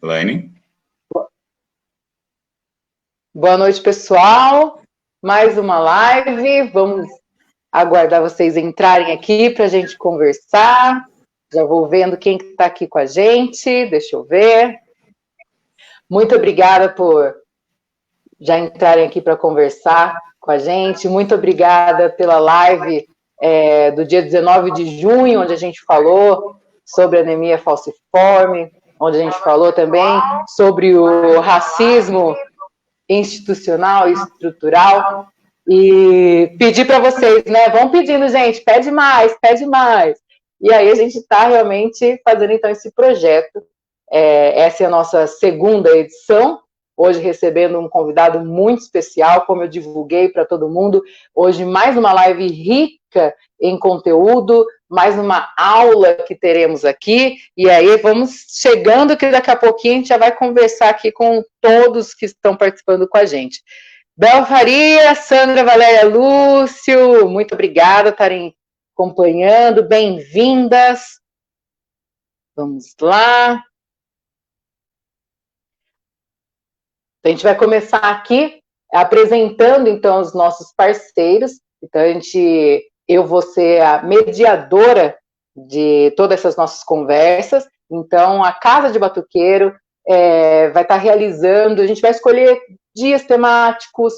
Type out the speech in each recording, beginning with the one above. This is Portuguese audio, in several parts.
Elaine? Boa noite, pessoal. Mais uma live. Vamos aguardar vocês entrarem aqui para a gente conversar. Já vou vendo quem está aqui com a gente. Deixa eu ver. Muito obrigada por já entrarem aqui para conversar com a gente. Muito obrigada pela live do dia 19 de junho, onde a gente falou sobre anemia falciforme, onde a gente falou também sobre o racismo institucional e estrutural. E pedir para vocês, né? Vão pedindo, gente, pede mais, pede mais. E aí a gente está realmente fazendo, então, esse projeto. Essa é a nossa segunda edição, hoje recebendo um convidado muito especial, como eu divulguei para todo mundo. Hoje mais uma live rica em conteúdo, mais uma aula que teremos aqui, e aí vamos chegando que daqui a pouquinho a gente já vai conversar aqui com todos que estão participando com a gente. Bel Faria, Sandra Valéria Lúcio, muito obrigada por estarem acompanhando, bem-vindas. Vamos lá. A gente vai começar aqui apresentando, então, os nossos parceiros. Então, eu vou ser a mediadora de todas essas nossas conversas. Então, a Casa de Batuqueiro vai estar realizando, a gente vai escolher dias temáticos,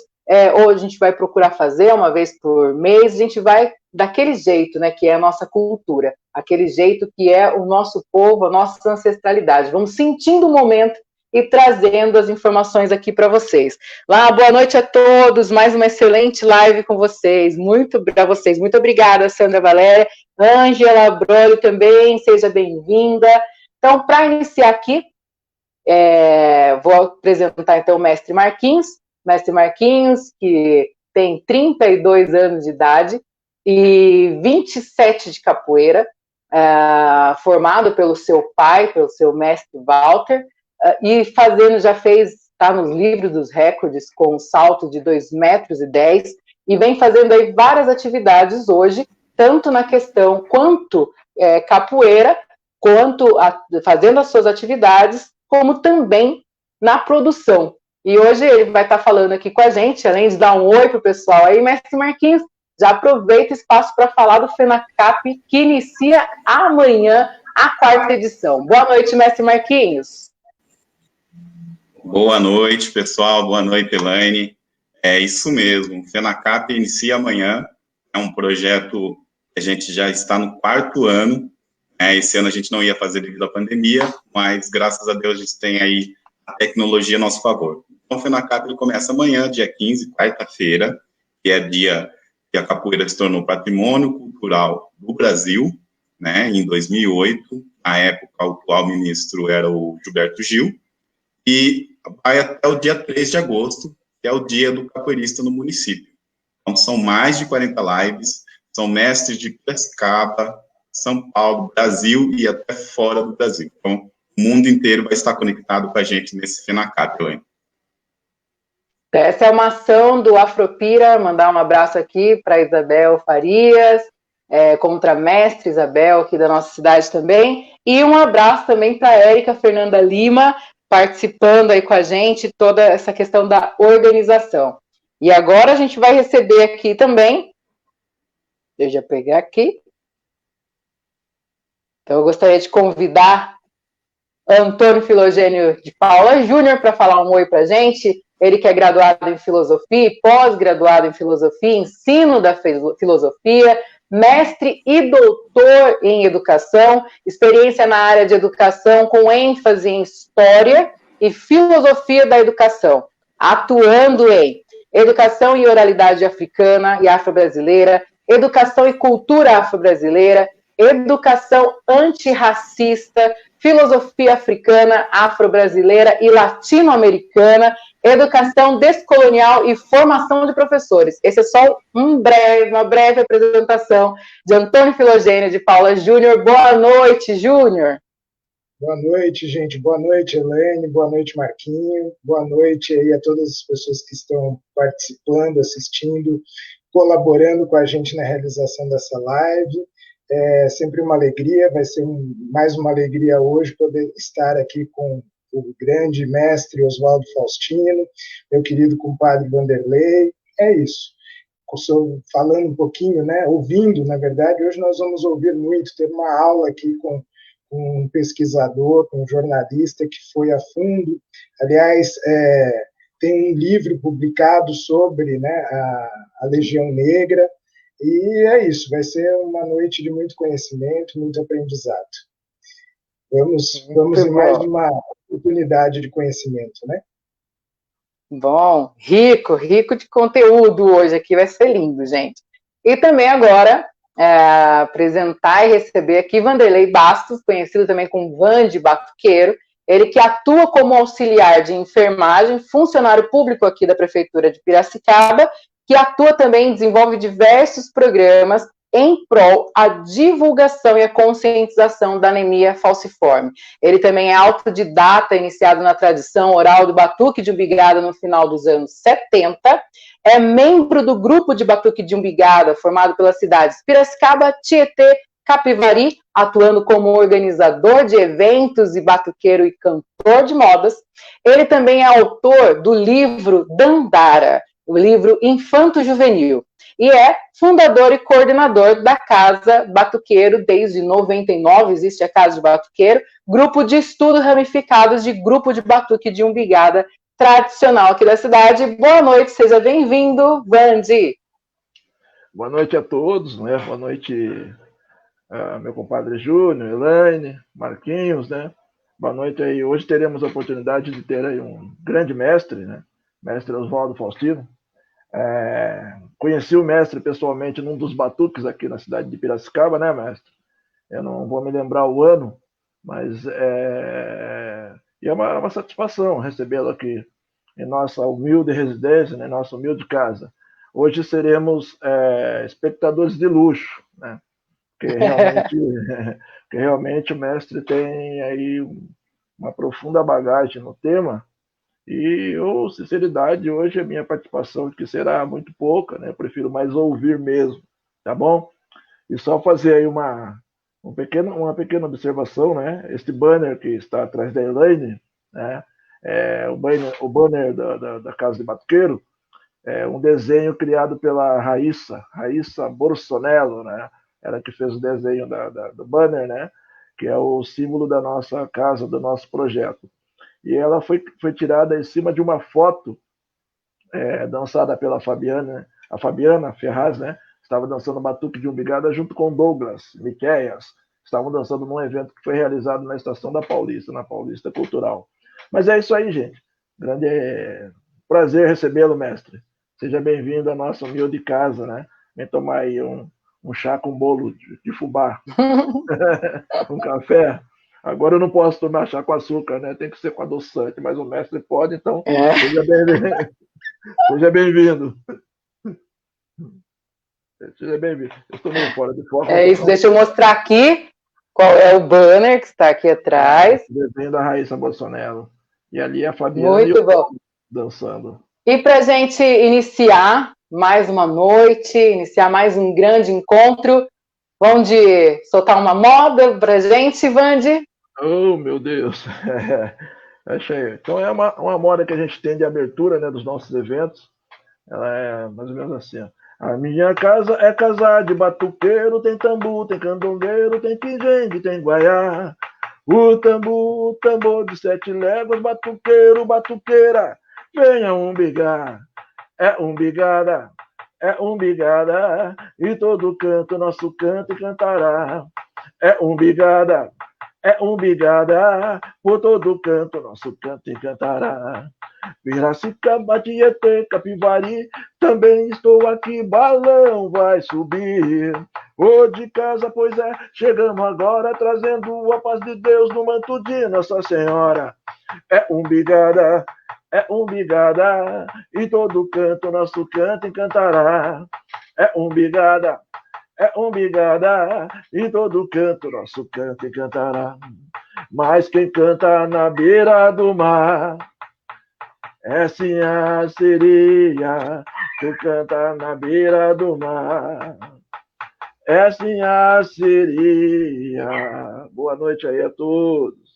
ou a gente vai procurar fazer uma vez por mês, a gente vai daquele jeito, né, que é a nossa cultura, aquele jeito que é o nosso povo, a nossa ancestralidade. Vamos sentindo o momento e trazendo as informações aqui para vocês. Boa noite a todos, mais uma excelente live com vocês, muito obrigada, Sandra Valéria, Ângela Brolio também, seja bem-vinda. Então, para iniciar aqui, vou apresentar então o Mestre Marquinhos, que tem 32 anos de idade e 27 de capoeira, formado pelo seu pai, pelo seu mestre Walter, e está nos livros dos recordes com um salto de 2,10 metros, e vem fazendo aí várias atividades hoje, tanto na questão quanto capoeira, quanto fazendo as suas atividades, como também na produção. E hoje ele vai estar falando aqui com a gente, além de dar um oi para o pessoal aí, Mestre Marquinhos, já aproveita o espaço para falar do FENACAP, que inicia amanhã a 4ª edição. Boa noite, Mestre Marquinhos. Boa noite, pessoal. Boa noite, Elaine. É isso mesmo. O FENACAP inicia amanhã. É um projeto que a gente já está no 4º ano. Esse ano a gente não ia fazer devido à pandemia, mas graças a Deus a gente tem aí a tecnologia a nosso favor. Então, o FENACAP ele começa amanhã, dia 15, quarta-feira, que é dia que a capoeira se tornou patrimônio cultural do Brasil, né, em 2008. Na época, o atual ministro era o Gilberto Gil, e vai até o dia 3 de agosto, que é o dia do capoeirista no município. Então, são mais de 40 lives, são mestres de Piracicaba, São Paulo, Brasil e até fora do Brasil. Então, o mundo inteiro vai estar conectado com a gente nesse FENACAP, Elaine. Essa é uma ação do Afropira, mandar um abraço aqui para Isabel Farias, contramestre Isabel, aqui da nossa cidade também, e um abraço também para a Érica Fernanda Lima, participando aí com a gente, toda essa questão da organização. E agora a gente vai receber aqui também, deixa eu pegar aqui, então eu gostaria de convidar Antônio Filogênio de Paula Júnior para falar um oi para a gente. Ele que é graduado em filosofia, pós-graduado em filosofia, ensino da filosofia, mestre e doutor em educação, experiência na área de educação com ênfase em história e filosofia da educação, atuando em educação e oralidade africana e afro-brasileira, educação e cultura afro-brasileira, educação antirracista, filosofia africana, afro-brasileira e latino-americana, educação descolonial e formação de professores. Esse é só uma breve apresentação de Antônio Filogênio de Paula Júnior. Boa noite, Júnior. Boa noite, gente. Boa noite, Elaine. Boa noite, Marquinho. Boa noite aí a todas as pessoas que estão participando, assistindo, colaborando com a gente na realização dessa live. É sempre uma alegria, vai ser mais uma alegria hoje poder estar aqui com o grande mestre Oswaldo Faustino, meu querido compadre Vanderlei. É isso. Falando um pouquinho, né, ouvindo, na verdade, hoje nós vamos ouvir muito, ter uma aula aqui com um pesquisador, com um jornalista que foi a fundo. Aliás, tem um livro publicado sobre, né, a Legião Negra, e é isso, vai ser uma noite de muito conhecimento, muito aprendizado. Vamos em mais uma oportunidade de conhecimento, né? Bom, rico de conteúdo hoje aqui, vai ser lindo, gente. E também agora, apresentar e receber aqui Vanderlei Bastos, conhecido também como Vande Batuqueiro, ele que atua como auxiliar de enfermagem, funcionário público aqui da Prefeitura de Piracicaba, que atua também, desenvolve diversos programas em prol à divulgação e à conscientização da anemia falciforme. Ele também é autodidata, iniciado na tradição oral do batuque de umbigada no final dos anos 70, é membro do grupo de batuque de umbigada, formado pelas cidades Piracicaba, Tietê, Capivari, atuando como organizador de eventos e batuqueiro e cantor de modas. Ele também é autor do livro Dandara, o livro infanto-juvenil, e é fundador e coordenador da Casa Batuqueiro desde 99, existe a Casa de Batuqueiro, grupo de estudo ramificados de grupo de batuque de umbigada tradicional aqui da cidade. Boa noite, seja bem-vindo, Vande. Boa noite a todos, né? Boa noite, meu compadre Júnior, Elaine, Marquinhos, né? Boa noite aí. Hoje teremos a oportunidade de ter aí um grande mestre, né? Mestre Oswaldo Faustino. Conheci o mestre pessoalmente num dos batuques aqui na cidade de Piracicaba, né, mestre? Eu não vou me lembrar o ano, mas é uma satisfação recebê-lo aqui em nossa humilde residência, né, nossa humilde casa. Hoje seremos espectadores de luxo, né? Porque realmente o mestre tem aí uma profunda bagagem no tema. E eu, sinceridade, hoje a minha participação, que será muito pouca, né? Eu prefiro mais ouvir mesmo, tá bom? E só fazer aí uma pequena observação, né? Este banner que está atrás da Elaine, né? O banner da Casa de Batuqueiro, é um desenho criado pela Raíssa Borsonello, né? Ela que fez o desenho do banner, né? Que é o símbolo da nossa casa, do nosso projeto. E ela foi tirada em cima de uma foto dançada pela Fabiana, né? A Fabiana Ferraz, né? Estava dançando batuque de umbigada junto com Douglas Miqueias. Estavam dançando num evento que foi realizado na Estação da Paulista, na Paulista Cultural. Mas é isso aí, gente. Grande prazer recebê-lo, mestre. Seja bem-vindo à nossa humilde casa, né? Vem tomar aí um chá com bolo de fubá, um café. Agora eu não posso tomar chá com açúcar, né? Tem que ser com adoçante, mas o mestre pode, então seja bem-vindo. Seja bem-vindo. Seja bem-vindo. Eu estou meio fora de foco. É isso, deixa eu mostrar aqui qual é o banner que está aqui atrás. Desenho da Raíssa Bolsonaro. E ali a Fabiana muito bom. Dançando. E para a gente iniciar mais uma noite, iniciar mais um grande encontro, vamos soltar uma moda para a gente, Vande? Oh, meu Deus! Achei. Então é uma moda que a gente tem de abertura, né, dos nossos eventos. Ela é mais ou menos assim. Ó. A minha casa é casa de batuqueiro, tem tambu, tem candongueiro, tem quinjengue, tem guaiá. O tambor de 7 léguas, batuqueiro, batuqueira, venha umbigar. É umbigada, e todo canto nosso canto cantará. É umbigada, por todo canto nosso canto cantará. Piracicaba, Tietê, Capivari, também estou aqui, balão vai subir. Ô de casa, pois é, chegamos agora, trazendo a paz de Deus no manto de Nossa Senhora. É umbigada, e todo canto nosso canto cantará. É umbigada, e todo canto nosso canto cantará. Mas quem canta na beira do mar é sim a sereia, que canta na beira do mar. É sim a sereia. Boa noite aí a todos.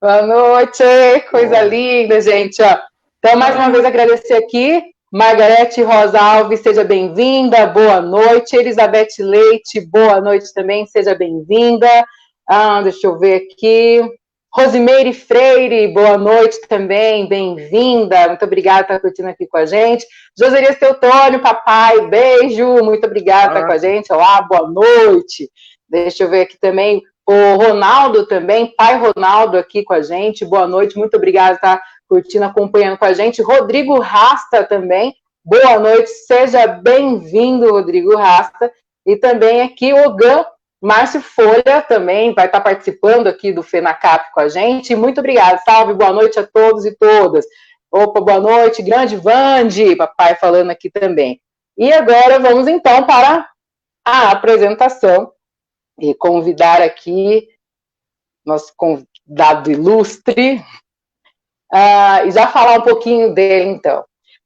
Boa noite, coisa linda, gente. Ó. Então, mais uma vez, agradecer aqui. Margarete Rosa Alves, seja bem-vinda, boa noite. Elizabeth Leite, boa noite também, seja bem-vinda. Deixa eu ver aqui. Rosimeire Freire, boa noite também, bem-vinda. Muito obrigada por estar curtindo aqui com a gente. Joserias Teutônio, papai, beijo. Muito obrigada por estar com a gente. Olá, boa noite. Deixa eu ver aqui também. O Ronaldo também, pai Ronaldo aqui com a gente, boa noite, muito obrigada por estar curtindo, acompanhando com a gente. Rodrigo Rasta também, boa noite, seja bem-vindo, Rodrigo Rasta. E também aqui o Gan Márcio Folha também vai estar participando aqui do FENACAP com a gente. Muito obrigada, salve, boa noite a todos e todas. Opa, boa noite, grande Vande, papai falando aqui também. E agora vamos então para a apresentação e convidar aqui nosso convidado ilustre e já falar um pouquinho dele, então.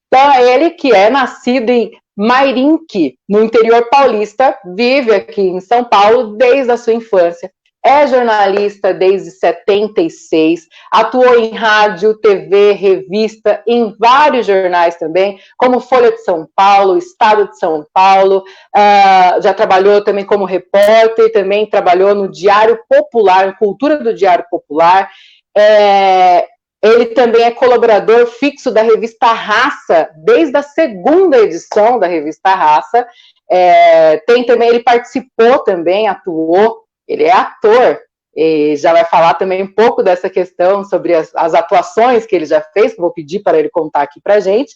Então, ele que é nascido em Mairinque, no interior paulista, vive aqui em São Paulo desde a sua infância, é jornalista desde 76, atuou em rádio, TV, revista, em vários jornais também, como Folha de São Paulo, Estado de São Paulo, já trabalhou também como repórter, também trabalhou no Diário Popular, Cultura do Diário Popular, ele também é colaborador fixo da revista Raça, desde a segunda edição da revista Raça, ele participou também, atuou, ele é ator, e já vai falar também um pouco dessa questão sobre as atuações que ele já fez, que eu vou pedir para ele contar aqui para a gente,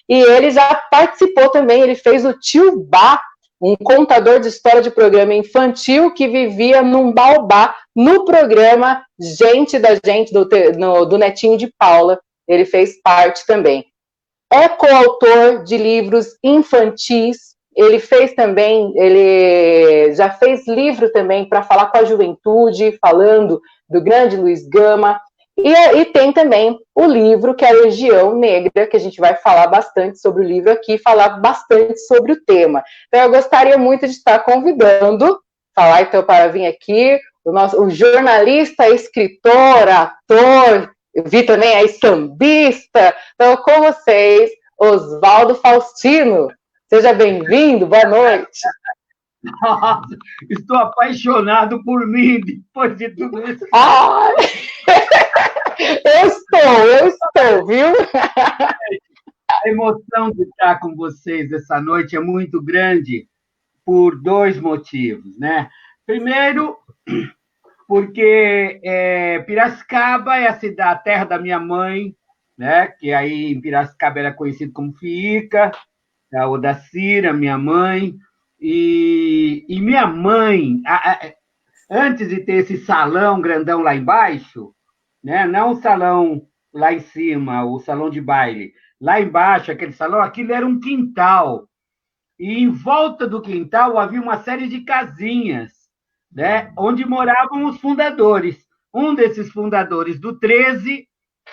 e ele já participou também, ele fez o Tio Bá, um contador de história de programa infantil que vivia num baobá, no programa Gente da Gente, do Netinho de Paula, ele fez parte também. É coautor de livros infantis, ele já fez livro também para falar com a juventude, falando do grande Luiz Gama, e tem também o livro que é a Legião Negra, que a gente vai falar bastante sobre o livro aqui, falar bastante sobre o tema. Então eu gostaria muito de estar convidando, falar então para vir aqui, o jornalista, escritor, ator, eu vi também aí sambista, então com vocês, Oswaldo Faustino. Seja bem-vindo, boa noite. Nossa, estou apaixonado por mim depois de tudo isso. Eu estou, viu? A emoção de estar com vocês essa noite é muito grande por dois motivos, né? Primeiro, porque Piracicaba é a terra da minha mãe, né? Que aí em Piracicaba era conhecido como Fiica, a Odacira, minha mãe, e minha mãe, antes de ter esse salão grandão lá embaixo, né? Não o salão lá em cima, o salão de baile, lá embaixo, aquele salão, aquilo era um quintal, e em volta do quintal havia uma série de casinhas, né? Onde moravam os fundadores. Um desses fundadores do 13,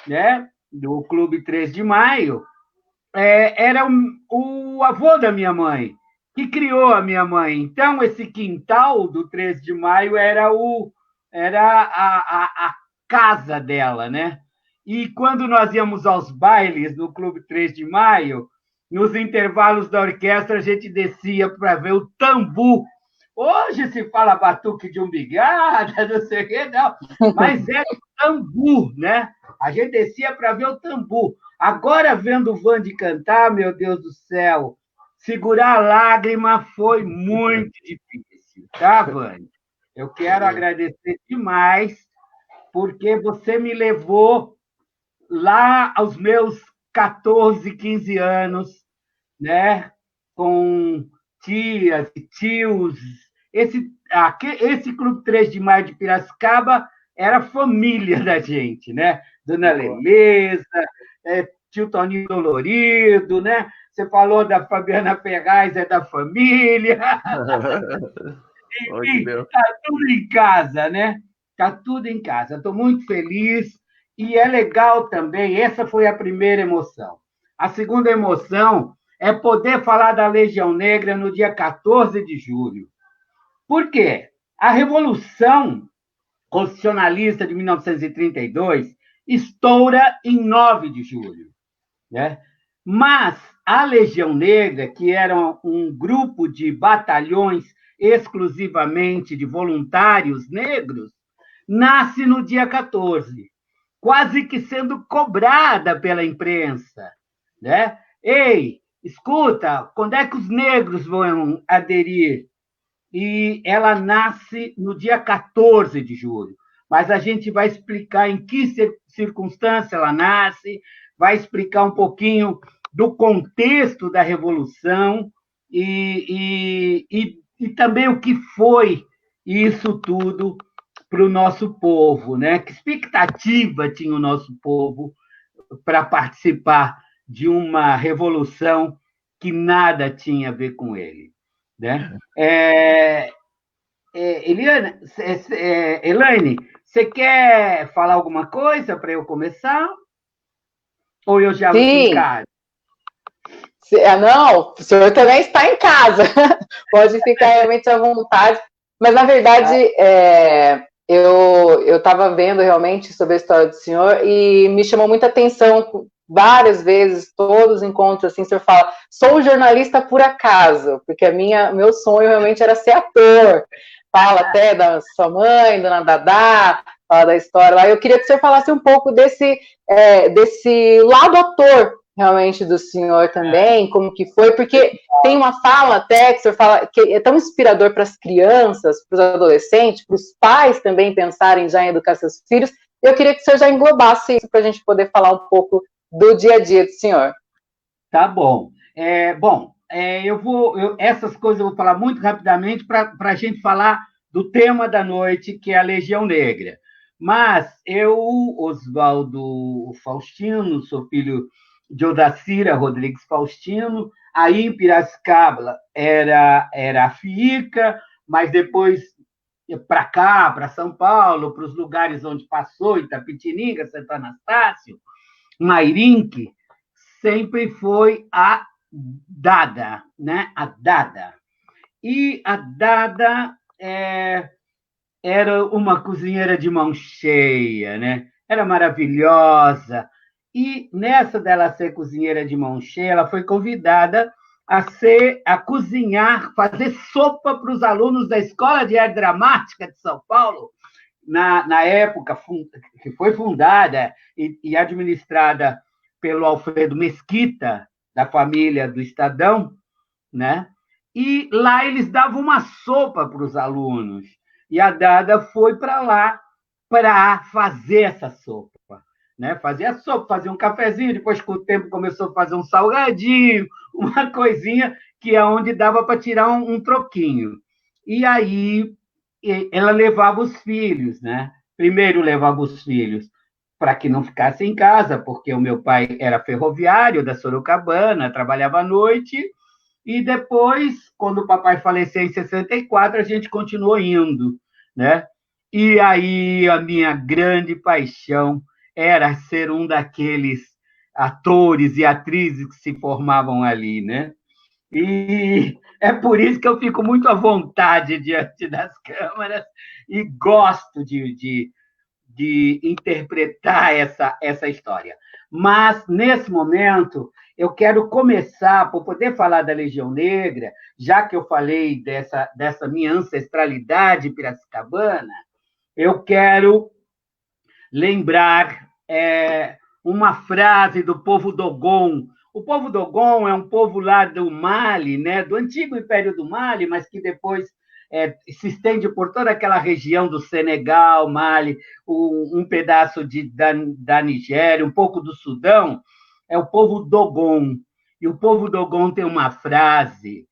né? Do Clube 13 de Maio, era o avô da minha mãe, que criou a minha mãe. Então, esse quintal do 13 de maio era a casa dela, né? E quando nós íamos aos bailes no Clube 13 de Maio, nos intervalos da orquestra, a gente descia para ver o tambu. Hoje se fala batuque de umbigada, não sei o quê, não. Mas era o tambu, né? A gente descia para ver o tambu. Agora, vendo o Vande cantar, meu Deus do céu, segurar a lágrima foi muito difícil, tá, Vande? Eu quero agradecer demais, porque você me levou lá aos meus 14, 15 anos, né? Com tias e tios. Esse Clube 3 de Maio de Piracicaba era a família da gente, né? Dona Leleza, tio Toninho Dolorido, né? Você falou da Fabiana Ferraz, é da família. Enfim, está tudo em casa, né? Está tudo em casa. Estou muito feliz e é legal também. Essa foi a primeira emoção. A segunda emoção é poder falar da Legião Negra no dia 14 de julho. Por quê? A Revolução constitucionalista de 1932, estoura em 9 de julho, né? Mas a Legião Negra, que era um grupo de batalhões exclusivamente de voluntários negros, nasce no dia 14, quase que sendo cobrada pela imprensa, né? Ei, escuta, quando é que os negros vão aderir? E ela nasce no dia 14 de julho. Mas a gente vai explicar em que circunstância ela nasce, vai explicar um pouquinho do contexto da Revolução e também o que foi isso tudo para o nosso povo, né? Que expectativa tinha o nosso povo para participar de uma revolução que nada tinha a ver com ele, né? Elaine, você quer falar alguma coisa para eu começar? Ou eu já encaro? Não, o senhor também está em casa. Pode ficar realmente à vontade. Mas, na verdade, eu estava vendo realmente sobre a história do senhor e me chamou muita atenção várias vezes, todos os encontros, assim, o senhor fala, sou jornalista por acaso, porque meu sonho realmente era ser ator. Fala até da sua mãe, dona Dadá, fala da história lá. Eu queria que o senhor falasse um pouco desse lado ator, realmente, do senhor também, como que foi, porque tem uma fala até que o senhor fala que é tão inspirador para as crianças, para os adolescentes, para os pais também pensarem já em educar seus filhos. Eu queria que o senhor já englobasse isso para a gente poder falar um pouco do dia a dia do senhor. Tá bom. Essas coisas eu vou falar muito rapidamente para a gente falar do tema da noite, que é a Legião Negra. Mas eu, Oswaldo Faustino, sou filho de Odacira Rodrigues Faustino, aí em Piracicaba era a FIICA, mas depois para cá, para São Paulo, para os lugares onde passou, Itapetininga, Santo Anastácio, Mairinque, sempre foi a Dada, né? A Dada. E a Dada era uma cozinheira de mão cheia, né? Era maravilhosa. E nessa dela ser cozinheira de mão cheia, ela foi convidada a cozinhar, fazer sopa para os alunos da Escola de Arte Dramática de São Paulo, na época que foi fundada e administrada pelo Alfredo Mesquita, da família do Estadão, né? E lá eles davam uma sopa para os alunos. E a Dada foi para lá para fazer essa sopa. Né? Fazer a sopa, fazer um cafezinho, depois, com o tempo, começou a fazer um salgadinho, uma coisinha que é onde dava para tirar um troquinho. E aí ela levava os filhos, né? Primeiro levava os filhos para que não ficassem em casa, porque o meu pai era ferroviário da Sorocabana, trabalhava à noite, e depois, quando o papai faleceu em 64, a gente continuou indo, né? E aí a minha grande paixão era ser um daqueles atores e atrizes que se formavam ali, né? E é por isso que eu fico muito à vontade diante das câmeras e gosto de interpretar essa história. Mas, nesse momento, eu quero começar, por poder falar da Legião Negra, já que eu falei dessa minha ancestralidade piracicabana, eu quero lembrar uma frase do povo Dogon. O povo Dogon é um povo lá do Mali, né, do antigo Império do Mali, mas que depois se estende por toda aquela região do Senegal, Mali, um pedaço da Nigéria, um pouco do Sudão, é o povo Dogon. E o povo Dogon tem uma frase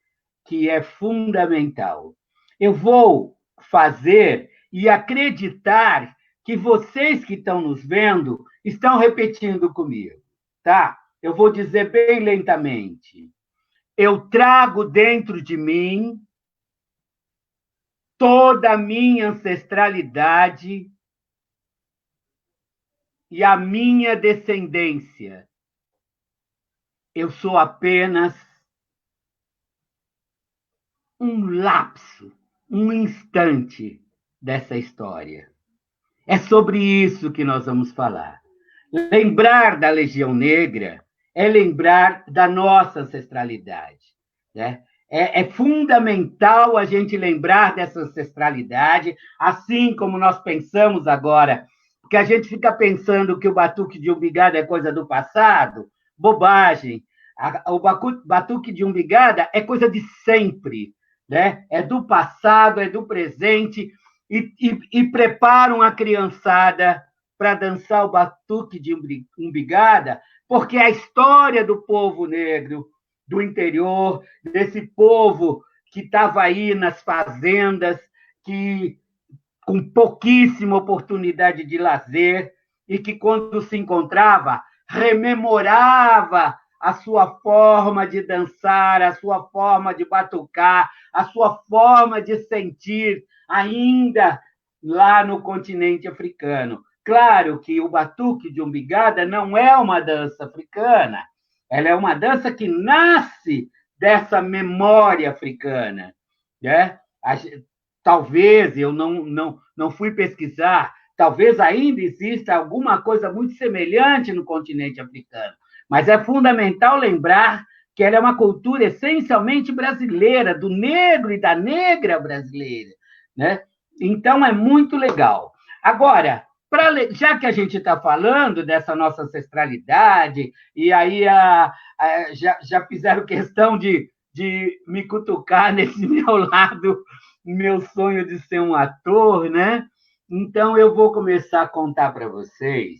que é fundamental. Eu vou fazer e acreditar que vocês que estão nos vendo estão repetindo comigo, tá? Eu vou dizer bem lentamente. Eu trago dentro de mim toda a minha ancestralidade e a minha descendência. Eu sou apenas um lapso, um instante dessa história. É sobre isso que nós vamos falar. Lembrar da Legião Negra é lembrar da nossa ancestralidade, né? É fundamental a gente lembrar dessa ancestralidade, assim como nós pensamos agora, porque a gente fica pensando que o batuque de umbigada é coisa do passado, bobagem. O batuque de umbigada é coisa de sempre, né? É do passado, é do presente, e preparam a criançada para dançar o batuque de umbigada, porque a história do povo negro do interior, desse povo que estava aí nas fazendas, que com pouquíssima oportunidade de lazer, e que, quando se encontrava, rememorava a sua forma de dançar, a sua forma de batucar, a sua forma de sentir, ainda lá no continente africano. Claro que o batuque de umbigada não é uma dança africana, ela é uma dança que nasce dessa memória africana, né? Talvez, eu não fui pesquisar, talvez ainda exista alguma coisa muito semelhante no continente africano, mas é fundamental lembrar que ela é uma cultura essencialmente brasileira, do negro e da negra brasileira, né? Então, é muito legal. Agora, já que a gente está falando dessa nossa ancestralidade, e aí já fizeram questão de me cutucar nesse meu lado, meu sonho de ser um ator, né? Então, eu vou começar a contar para vocês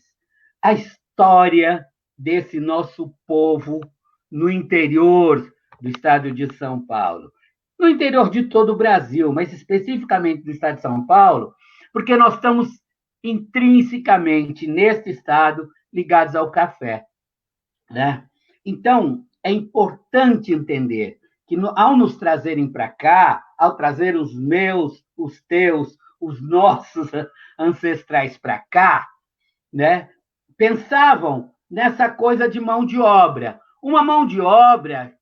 a história desse nosso povo no interior do estado de São Paulo. No interior de todo o Brasil, mas especificamente do estado de São Paulo, porque nós estamos intrinsecamente, neste estado, ligados ao café, né? Então, é importante entender que, ao nos trazerem para cá, ao trazer os meus, os teus, os nossos ancestrais para cá, né, pensavam nessa coisa de mão de obra. Uma mão de obra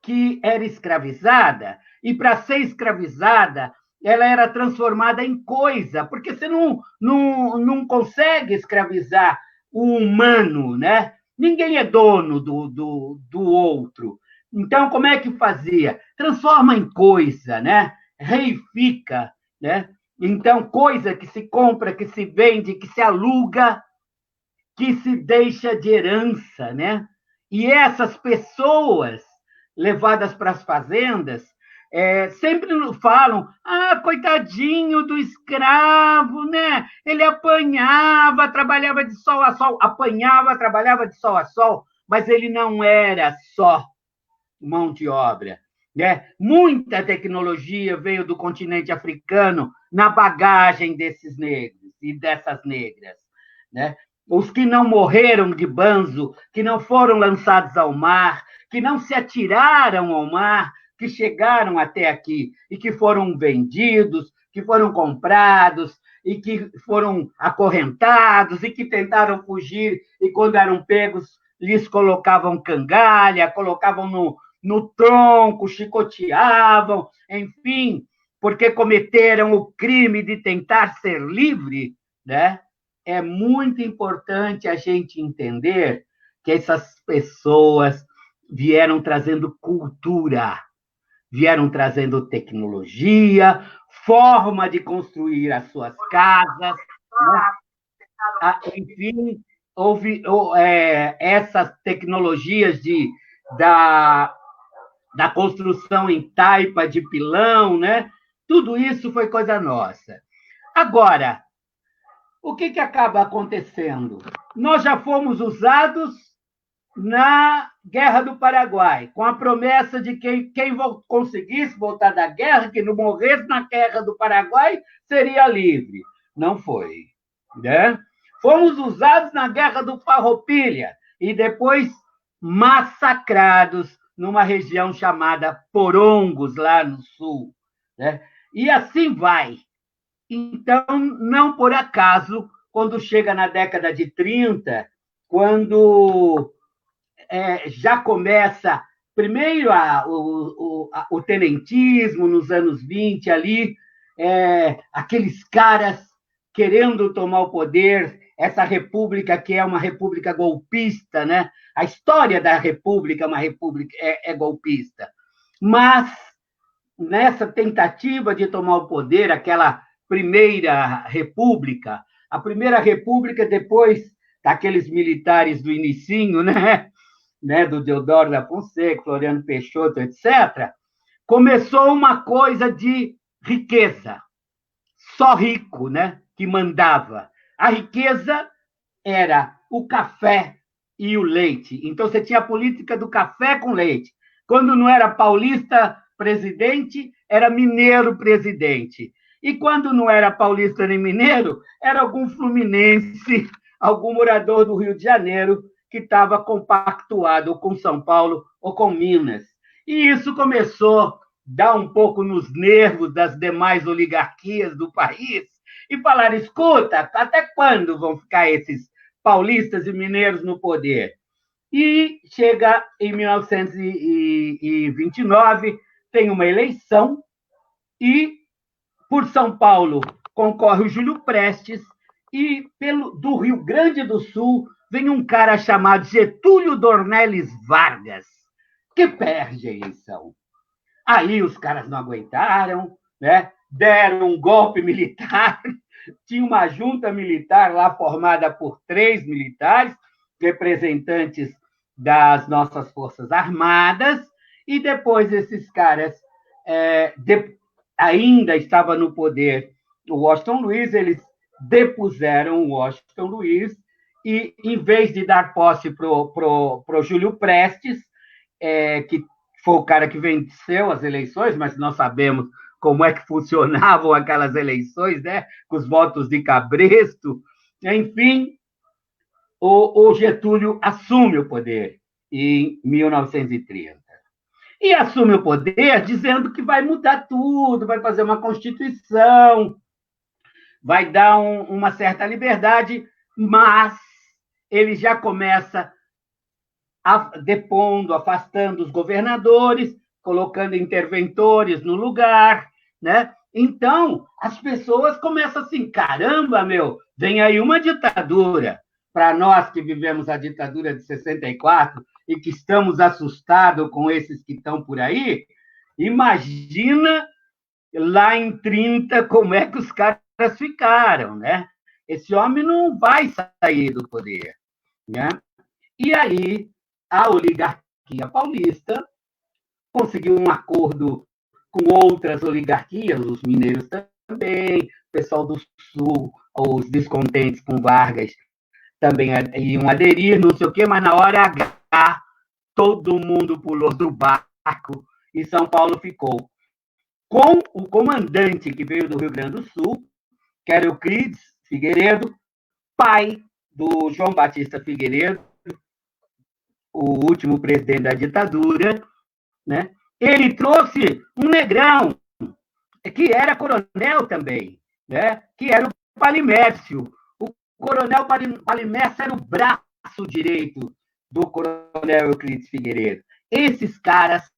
que era escravizada, e para ser escravizada, ela era transformada em coisa, porque você não consegue escravizar o humano, né? Ninguém é dono do outro. Então, como é que fazia? Transforma em coisa, né? Reifica, né? Então, coisa que se compra, que se vende, que se aluga, que se deixa de herança, né? E essas pessoas levadas para as fazendas sempre falam: ah, coitadinho do escravo, né? Ele apanhava, trabalhava de sol a sol, apanhava, trabalhava de sol a sol, mas ele não era só mão de obra, né? Muita tecnologia veio do continente africano na bagagem desses negros e dessas negras, né? Os que não morreram de banzo, que não foram lançados ao mar, que não se atiraram ao mar, que chegaram até aqui e que foram vendidos, que foram comprados e que foram acorrentados e que tentaram fugir e, quando eram pegos, lhes colocavam cangalha, colocavam no tronco, chicoteavam, enfim, porque cometeram o crime de tentar ser livre, né? É muito importante a gente entender que essas pessoas vieram trazendo cultura, vieram trazendo tecnologia, forma de construir as suas casas, né? Enfim, houve essas tecnologias da construção em taipa de pilão, né? Tudo isso foi coisa nossa. Agora, o que acaba acontecendo? Nós já fomos usados na Guerra do Paraguai, com a promessa de que quem conseguisse voltar da guerra, que não morresse na Guerra do Paraguai, seria livre. Não foi, né? Fomos usados na Guerra do Farroupilha e depois massacrados numa região chamada Porongos, lá no sul, né? E assim vai. Então, não por acaso, quando chega na década de 30, quando já começa, primeiro, o tenentismo, nos anos 20, ali, aqueles caras querendo tomar o poder, essa república que é uma república golpista, né? A história da república é golpista. Mas, nessa tentativa de tomar o poder, aquela primeira república, a primeira república depois daqueles militares do inicinho, né? Do Deodoro da Fonseca, Floriano Peixoto, etc., começou uma coisa de riqueza. Só rico, né, que mandava. A riqueza era o café e o leite. Então, você tinha a política do café com leite. Quando não era paulista presidente, era mineiro presidente. E quando não era paulista nem mineiro, era algum fluminense, algum morador do Rio de Janeiro que estava compactuado com São Paulo ou com Minas. E isso começou a dar um pouco nos nervos das demais oligarquias do país e falar, escuta, até quando vão ficar esses paulistas e mineiros no poder? E chega em 1929, tem uma eleição e, por São Paulo, concorre o Júlio Prestes e do Rio Grande do Sul vem um cara chamado Getúlio Dornelles Vargas. Que perde a eleição. Aí os caras não aguentaram, né? Deram um golpe militar, tinha uma junta militar lá formada por 3 militares, representantes das nossas Forças Armadas, e depois esses caras ainda estavam no poder o Washington Luiz, eles depuseram o Washington Luiz, e em vez de dar posse para o Júlio Prestes, que foi o cara que venceu as eleições, mas nós sabemos como é que funcionavam aquelas eleições, né? Com os votos de cabresto. Enfim, o Getúlio assume o poder em 1930. E assume o poder dizendo que vai mudar tudo, vai fazer uma Constituição, vai dar uma certa liberdade, mas ele já começa depondo, afastando os governadores, colocando interventores no lugar, né? Então, as pessoas começam assim, caramba, vem aí uma ditadura. Para nós que vivemos a ditadura de 64 e que estamos assustados com esses que estão por aí, imagina lá em 30 como é que os caras ficaram, né? Esse homem não vai sair do poder, né? E aí a oligarquia paulista conseguiu um acordo com outras oligarquias, os mineiros também, o pessoal do Sul, os descontentes com Vargas também iam aderir, não sei o quê, mas na hora H, todo mundo pulou do barco e São Paulo ficou com o comandante que veio do Rio Grande do Sul, que era Euclides Figueiredo, pai do João Batista Figueiredo, o último presidente da ditadura, né? Ele trouxe um negrão, que era coronel também, né? Que era o Palimércio. O coronel Palimércio era o braço direito do coronel Euclides Figueiredo. Esses caras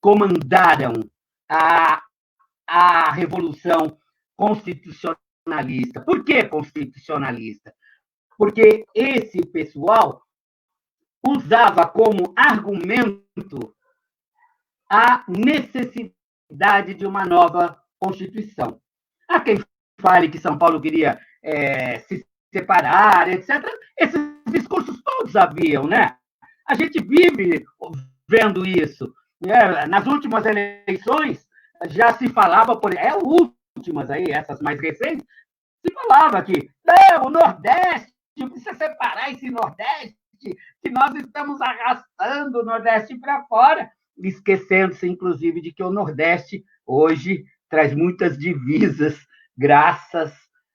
comandaram a Revolução Constitucionalista. Por que constitucionalista? Porque esse pessoal usava como argumento a necessidade de uma nova Constituição. Há quem fale que São Paulo queria se separar, etc. Esses discursos todos haviam, né? A gente vive vendo isso. Nas últimas eleições, já se falava, últimas aí, essas mais recentes, se falava que o Nordeste, precisa separar esse Nordeste, que nós estamos arrastando o Nordeste para fora, esquecendo-se, inclusive, de que o Nordeste, hoje, traz muitas divisas graças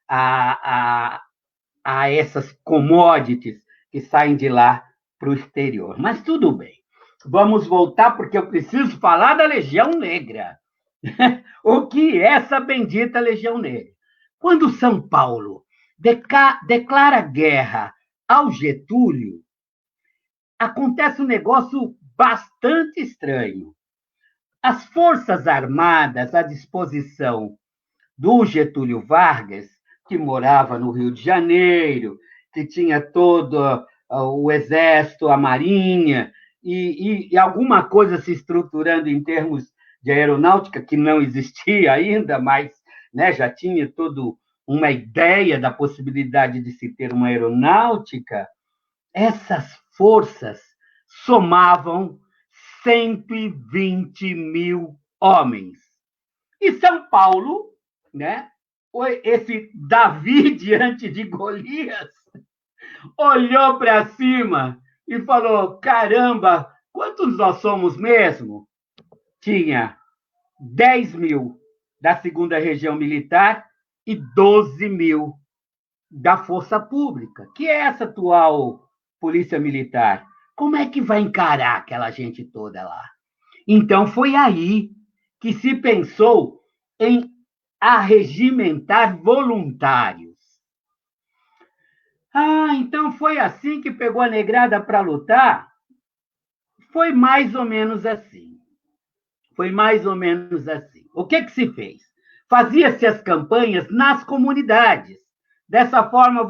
a essas commodities que saem de lá para o exterior. Mas tudo bem. Vamos voltar, porque eu preciso falar da Legião Negra. O que é essa bendita Legião Negra? Quando São Paulo declara guerra ao Getúlio, acontece um negócio bastante estranho. As Forças Armadas à disposição do Getúlio Vargas que morava no Rio de Janeiro, que tinha todo o Exército, a Marinha, e alguma coisa se estruturando em termos de aeronáutica, que não existia ainda, mas, né, já tinha toda uma ideia da possibilidade de se ter uma aeronáutica. Essas forças somavam 120 mil homens. E São Paulo, né, esse Davi diante de Golias, olhou para cima e falou: caramba, quantos nós somos mesmo? Tinha 10 mil da segunda região militar e 12 mil da força pública, que é essa atual polícia militar. Como é que vai encarar aquela gente toda lá? Então, foi aí que se pensou em arregimentar voluntários. Então foi assim que pegou a negrada para lutar? Foi mais ou menos assim. Foi mais ou menos assim. O que se fez? Fazia-se as campanhas nas comunidades. Dessa forma,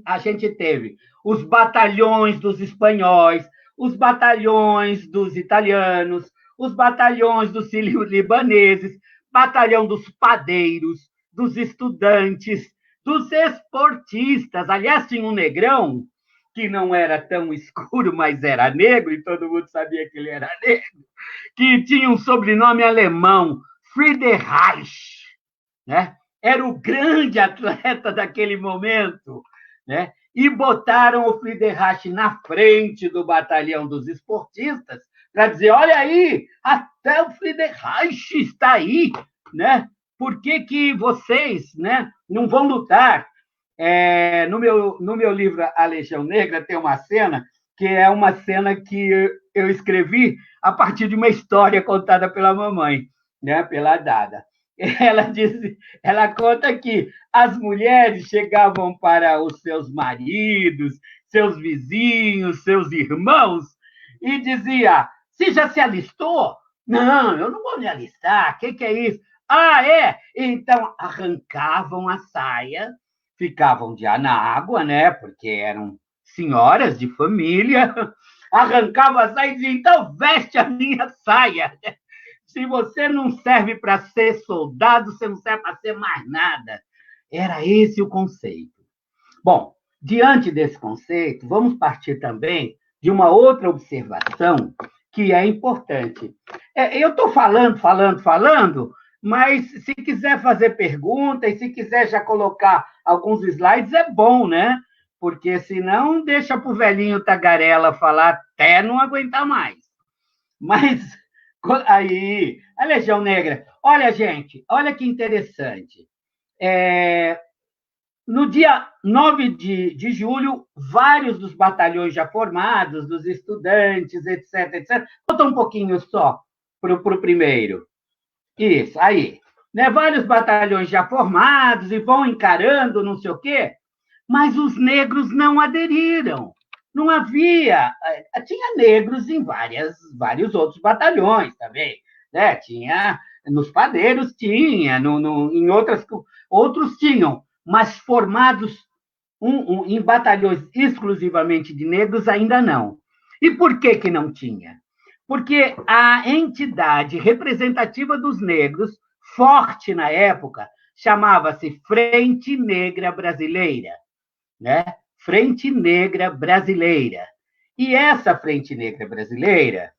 a gente teve os batalhões dos espanhóis, os batalhões dos italianos, os batalhões dos sírio-libaneses, batalhão dos padeiros, dos estudantes, dos esportistas. Aliás, tinha um negrão que não era tão escuro, mas era negro, e todo mundo sabia que ele era negro, que tinha um sobrenome alemão, Friedreich, né? Era o grande atleta daquele momento, né? E botaram o Friedreich na frente do batalhão dos esportistas para dizer: olha aí, até o Friedreich está aí, né? Por que vocês, né, não vão lutar? No meu livro A Legião Negra tem uma cena que é uma cena que eu escrevi a partir de uma história contada pela mamãe, né, pela Dada. Ela conta que as mulheres chegavam para os seus maridos, seus vizinhos, seus irmãos, e dizia: você já se alistou? Não, eu não vou me alistar. O que é isso? É? Então arrancavam a saia, ficavam já na água, né? Porque eram senhoras de família, arrancavam a saia e diziam: então veste a minha saia. Se você não serve para ser soldado, você não serve para ser mais nada. Era esse o conceito. Bom, diante desse conceito, vamos partir também de uma outra observação que é importante. Eu estou falando, mas se quiser fazer pergunta e se quiser já colocar alguns slides, é bom, né? Porque senão deixa para o velhinho tagarela falar até não aguentar mais. Mas aí, a Legião Negra. Olha, gente, olha que interessante. No dia 9 de julho, vários dos batalhões já formados, dos estudantes, etc. Volta um pouquinho só para o primeiro. Isso, aí. Né? Vários batalhões já formados e vão encarando não sei o quê, mas os negros não aderiram. Não havia... Tinha negros em vários outros batalhões também. Né? Tinha, nos padeiros tinha, em outros tinham, mas formados em batalhões exclusivamente de negros ainda não. E por que não tinha? Porque a entidade representativa dos negros, forte na época, chamava-se Frente Negra Brasileira, né? Frente Negra Brasileira. E essa Frente Negra Brasileira,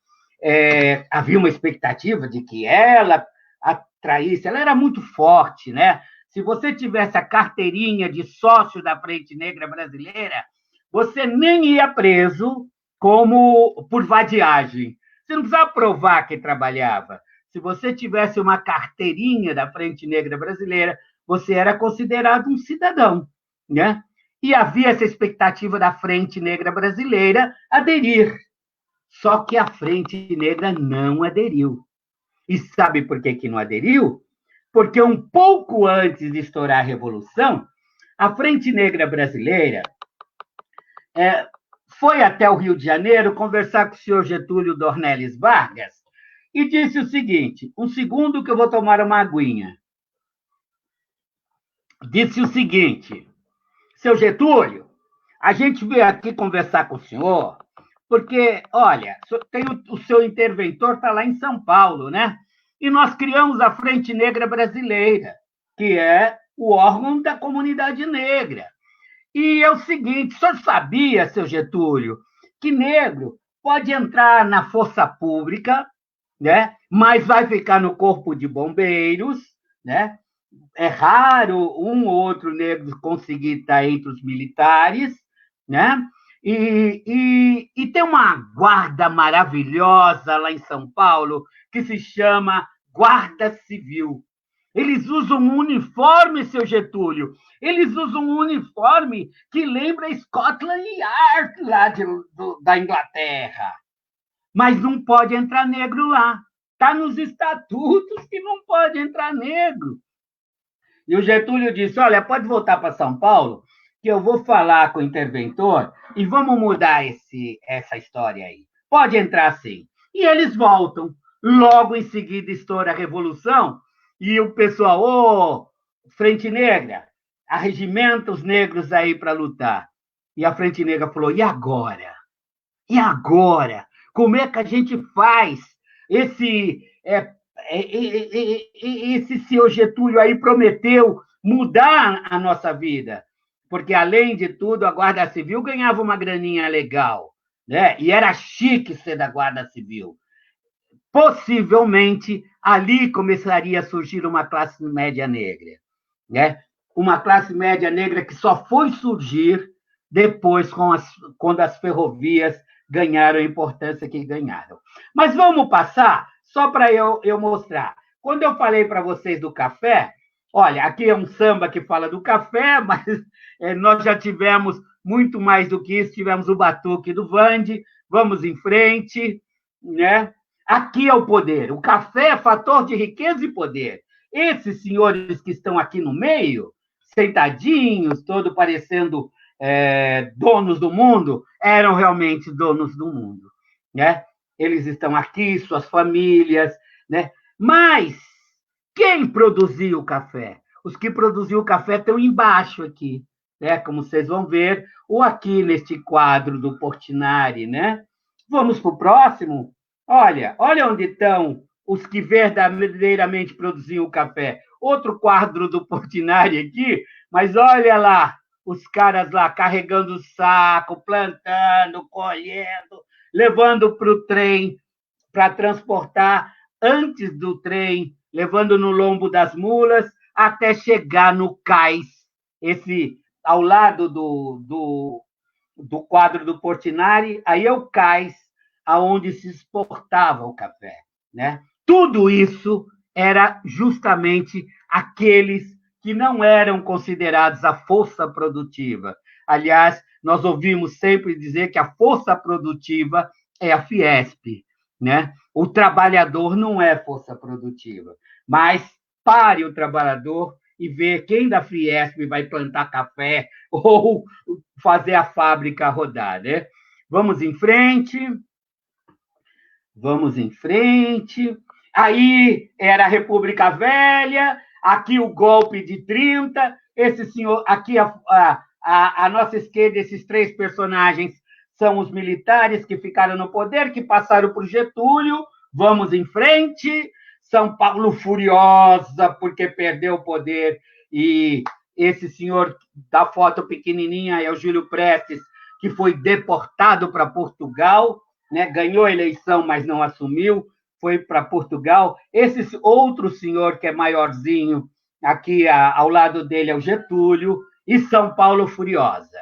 havia uma expectativa de que ela atraísse, ela era muito forte, né? Se você tivesse a carteirinha de sócio da Frente Negra Brasileira, você nem ia preso como por vadiagem. Você não precisava provar que trabalhava. Se você tivesse uma carteirinha da Frente Negra Brasileira, você era considerado um cidadão, né? E havia essa expectativa da Frente Negra Brasileira aderir. Só que a Frente Negra não aderiu. E sabe por que não aderiu? Porque um pouco antes de estourar a Revolução, a Frente Negra Brasileira foi até o Rio de Janeiro conversar com o senhor Getúlio Dornelles Vargas e disse o seguinte: um segundo que eu vou tomar uma aguinha. disse o seguinte: seu Getúlio, a gente veio aqui conversar com o senhor, porque, olha, tem o seu interventor está lá em São Paulo, né? E nós criamos a Frente Negra Brasileira, que é o órgão da comunidade negra. E é o seguinte, o senhor sabia, seu Getúlio, que negro pode entrar na força pública, né? Mas vai ficar no corpo de bombeiros, né? É raro um ou outro negro conseguir estar entre os militares, né? E tem uma guarda maravilhosa lá em São Paulo que se chama Guarda Civil. Eles usam um uniforme, seu Getúlio. Eles usam um uniforme que lembra Scotland Yard lá da Inglaterra. Mas não pode entrar negro lá. Está nos estatutos que não pode entrar negro. E o Getúlio disse, olha, pode voltar para São Paulo, que eu vou falar com o interventor e vamos mudar essa história aí. Pode entrar sim. E eles voltam. Logo em seguida estoura a Revolução e o pessoal, Frente Negra, arregimenta os negros aí para lutar. E a Frente Negra falou, e agora? E agora? Como é que a gente faz? Esse senhor Getúlio aí prometeu mudar a nossa vida, porque, além de tudo, a Guarda Civil ganhava uma graninha legal, né? E era chique ser da Guarda Civil. Possivelmente, ali começaria a surgir uma classe média negra, né? Uma classe média negra que só foi surgir depois, quando as ferrovias ganharam a importância que ganharam. Mas vamos passar, só para eu mostrar. Quando eu falei para vocês do café, olha, aqui é um samba que fala do café, mas nós já tivemos muito mais do que isso, tivemos o batuque do Vande, vamos em frente, né? Aqui é o poder. O café é fator de riqueza e poder. Esses senhores que estão aqui no meio, sentadinhos, todo parecendo donos do mundo, eram realmente donos do mundo, né? Eles estão aqui, suas famílias, né? Mas quem produzia o café? Os que produziam o café estão embaixo aqui, né? Como vocês vão ver, ou aqui neste quadro do Portinari, né? Vamos para o próximo? Olha onde estão os que verdadeiramente produziam o café. Outro quadro do Portinari aqui, mas olha lá, os caras lá carregando o saco, plantando, colhendo, levando para o trem, para transportar antes do trem, levando no lombo das mulas, até chegar no cais, ao lado do quadro do Portinari, aí é o cais, aonde se exportava o café, né? Tudo isso era justamente aqueles que não eram considerados a força produtiva. Aliás, nós ouvimos sempre dizer que a força produtiva é a Fiesp, né? O trabalhador não é força produtiva, mas pare o trabalhador e ver quem da Fiesp vai plantar café ou fazer a fábrica rodar, né? Vamos em frente. Vamos em frente. Aí era a República Velha, aqui o golpe de 30, esse senhor, aqui a nossa esquerda, esses três personagens são os militares que ficaram no poder, que passaram por Getúlio. Vamos em frente. São Paulo furiosa porque perdeu o poder, e esse senhor da foto pequenininha é o Júlio Prestes, que foi deportado para Portugal, né? Ganhou a eleição, mas não assumiu, foi para Portugal. Esse outro senhor, que é maiorzinho, aqui ao lado dele é o Getúlio, e São Paulo furiosa.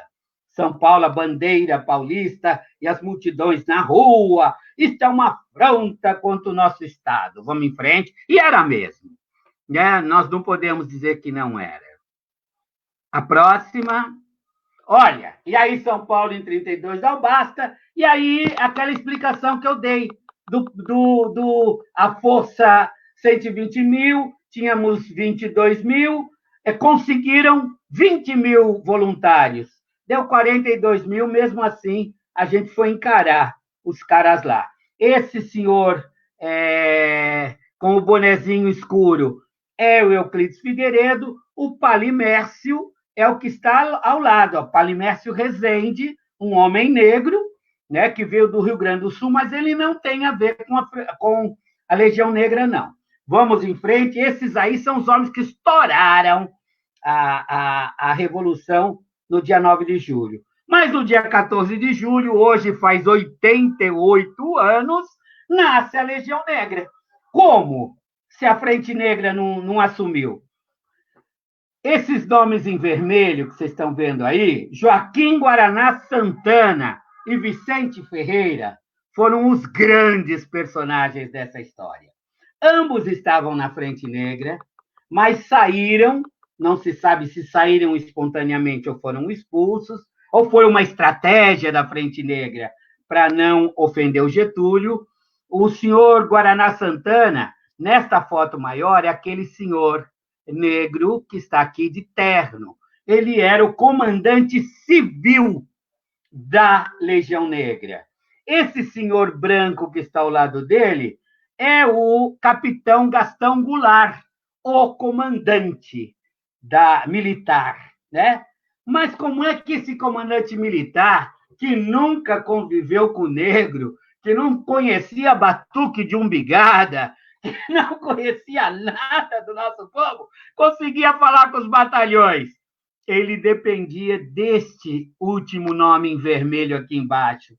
São Paulo, a bandeira paulista e as multidões na rua. Isso é uma afronta contra o nosso Estado. Vamos em frente. E era mesmo, né? Nós não podemos dizer que não era. A próxima. Olha, e aí São Paulo em 32 não basta, e aí aquela explicação que eu dei a força 120 mil, tínhamos 22 mil, conseguiram 20 mil voluntários, deu 42 mil, mesmo assim a gente foi encarar os caras lá. Esse senhor com o bonezinho escuro é o Euclides Figueiredo, O Palimércio é o que está ao lado, ó, Palimércio Rezende, um homem negro, né, que veio do Rio Grande do Sul, mas ele não tem a ver com a Legião Negra, não. Vamos em frente, esses aí são os homens que estouraram a Revolução no dia 9 de julho. Mas no dia 14 de julho, hoje faz 88 anos, nasce a Legião Negra. Como? Se a Frente Negra não assumiu? Esses nomes em vermelho que vocês estão vendo aí, Joaquim Guaraná Santana e Vicente Ferreira, foram os grandes personagens dessa história. Ambos estavam na Frente Negra, mas saíram, não se sabe se saíram espontaneamente ou foram expulsos, ou foi uma estratégia da Frente Negra para não ofender o Getúlio. O senhor Guaraná Santana, nesta foto maior, é aquele senhor negro que está aqui de terno. Ele era o comandante civil da Legião Negra. Esse senhor branco que está ao lado dele é o capitão Gastão Goulart, o comandante militar, né? Mas como é que esse comandante militar, que nunca conviveu com negro, que não conhecia batuque de umbigada, que não conhecia nada do nosso povo, conseguia falar com os batalhões? Ele dependia deste último nome em vermelho aqui embaixo,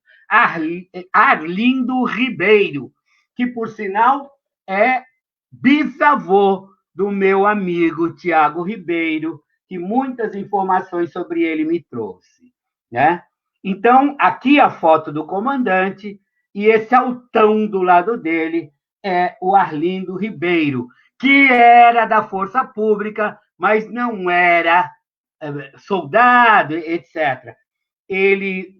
Arlindo Ribeiro, que, por sinal, é bisavô do meu amigo Tiago Ribeiro, que muitas informações sobre ele me trouxe, né? Então, aqui a foto do comandante, e esse altão do lado dele é o Arlindo Ribeiro, que era da Força Pública, mas não era soldado, etc. Ele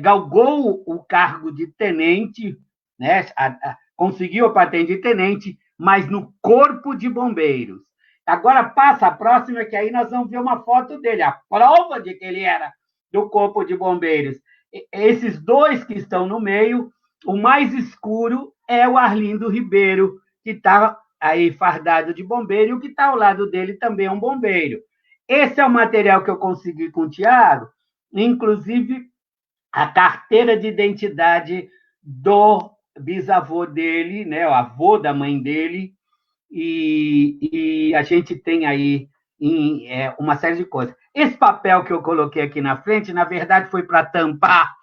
galgou o cargo de tenente, né? Conseguiu a patente de tenente, mas no Corpo de Bombeiros. Agora passa a próxima, que aí nós vamos ver uma foto dele, a prova de que ele era do Corpo de Bombeiros. Esses dois que estão no meio, o mais escuro é o Arlindo Ribeiro, que está aí fardado de bombeiro, e o que está ao lado dele também é um bombeiro. Esse é o material que eu consegui com o Tiago, inclusive a carteira de identidade do bisavô dele, né, o avô da mãe dele, e a gente tem aí uma série de coisas. Esse papel que eu coloquei aqui na frente, na verdade, foi para tampar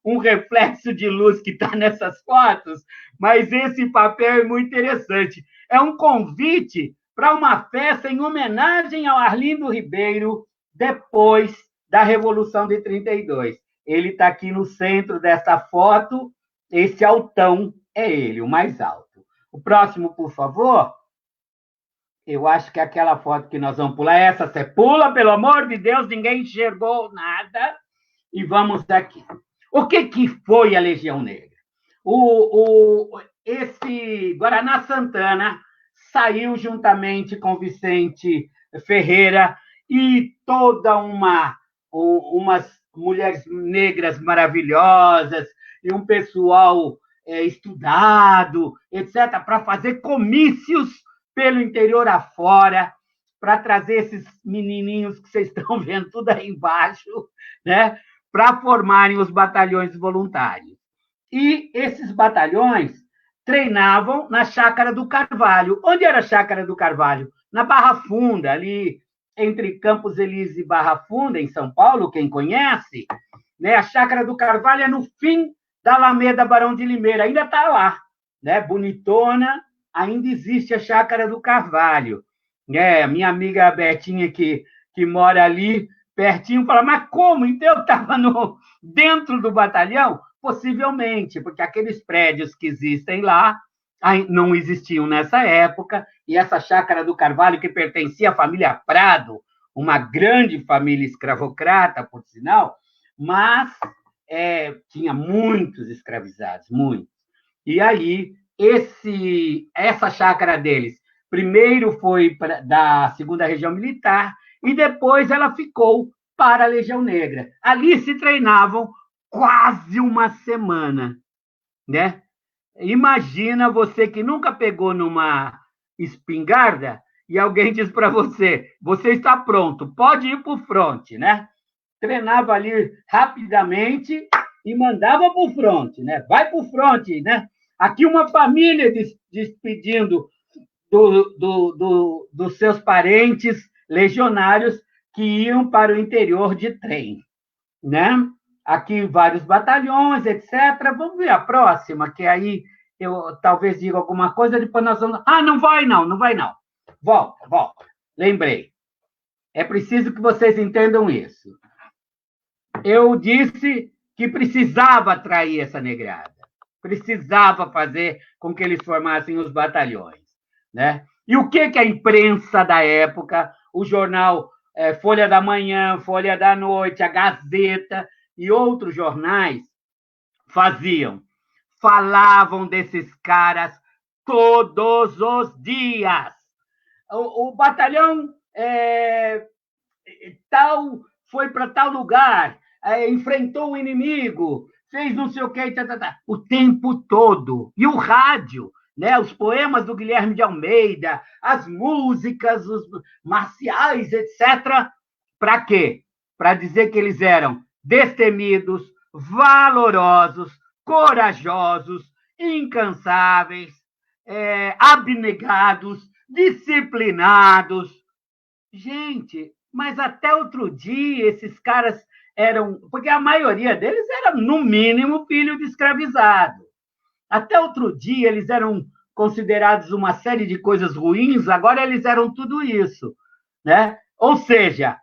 um reflexo de luz que está nessas fotos, mas esse papel é muito interessante. É um convite para uma festa em homenagem ao Arlindo Ribeiro, depois da Revolução de 32. Ele está aqui no centro dessa foto, esse altão é ele, o mais alto. O próximo, por favor. Eu acho que é aquela foto que nós vamos pular. Essa você pula, pelo amor de Deus, ninguém enxergou nada. E vamos aqui. O que foi a Legião Negra? Esse Guaraná Santana saiu juntamente com Vicente Ferreira e toda umas mulheres negras maravilhosas e um pessoal estudado, etc., para fazer comícios pelo interior afora, para trazer esses menininhos que vocês estão vendo tudo aí embaixo, né, para formarem os batalhões voluntários. E esses batalhões treinavam na Chácara do Carvalho. Onde era a Chácara do Carvalho? Na Barra Funda, ali entre Campos Elíseos e Barra Funda, em São Paulo, quem conhece, né? A Chácara do Carvalho é no fim da Alameda Barão de Limeira, ainda está lá, né? Bonitona, ainda existe a Chácara do Carvalho. Minha amiga Betinha, que mora ali pertinho, fala, mas como? Então eu estava dentro do batalhão? Possivelmente, porque aqueles prédios que existem lá não existiam nessa época, e essa Chácara do Carvalho, que pertencia à família Prado, uma grande família escravocrata, por sinal, mas tinha muitos escravizados, muitos. E aí, essa chácara deles, primeiro foi da 2ª Região Militar, e depois ela ficou para a Legião Negra. Ali se treinavam quase uma semana, né? Imagina você que nunca pegou numa espingarda e alguém diz para você, você está pronto, pode ir para o front, né? Treinava ali rapidamente e mandava para o front, né? Vai para o front, né? Aqui uma família despedindo dos seus parentes legionários que iam para o interior de trem, né? Aqui vários batalhões, etc. Vamos ver a próxima, que aí eu talvez diga alguma coisa, depois nós vamos... Ah, não vai não. Volta. Lembrei. É preciso que vocês entendam isso. Eu disse que precisava atrair essa negrada. Precisava fazer com que eles formassem os batalhões, né? E o que a imprensa da época, o jornal Folha da Manhã, Folha da Noite, a Gazeta e outros jornais faziam? Falavam desses caras todos os dias. O batalhão tal foi para tal lugar, enfrentou o inimigo, fez não sei o quê, o tempo todo. E o rádio, né? Os poemas do Guilherme de Almeida, as músicas, os marciais, etc. Para quê? Para dizer que eles eram destemidos, valorosos, corajosos, incansáveis, abnegados, disciplinados. Gente, mas até outro dia esses caras eram... Porque a maioria deles era, no mínimo, filho de escravizado. Até outro dia eles eram considerados uma série de coisas ruins, agora eles eram tudo isso, né? Ou seja,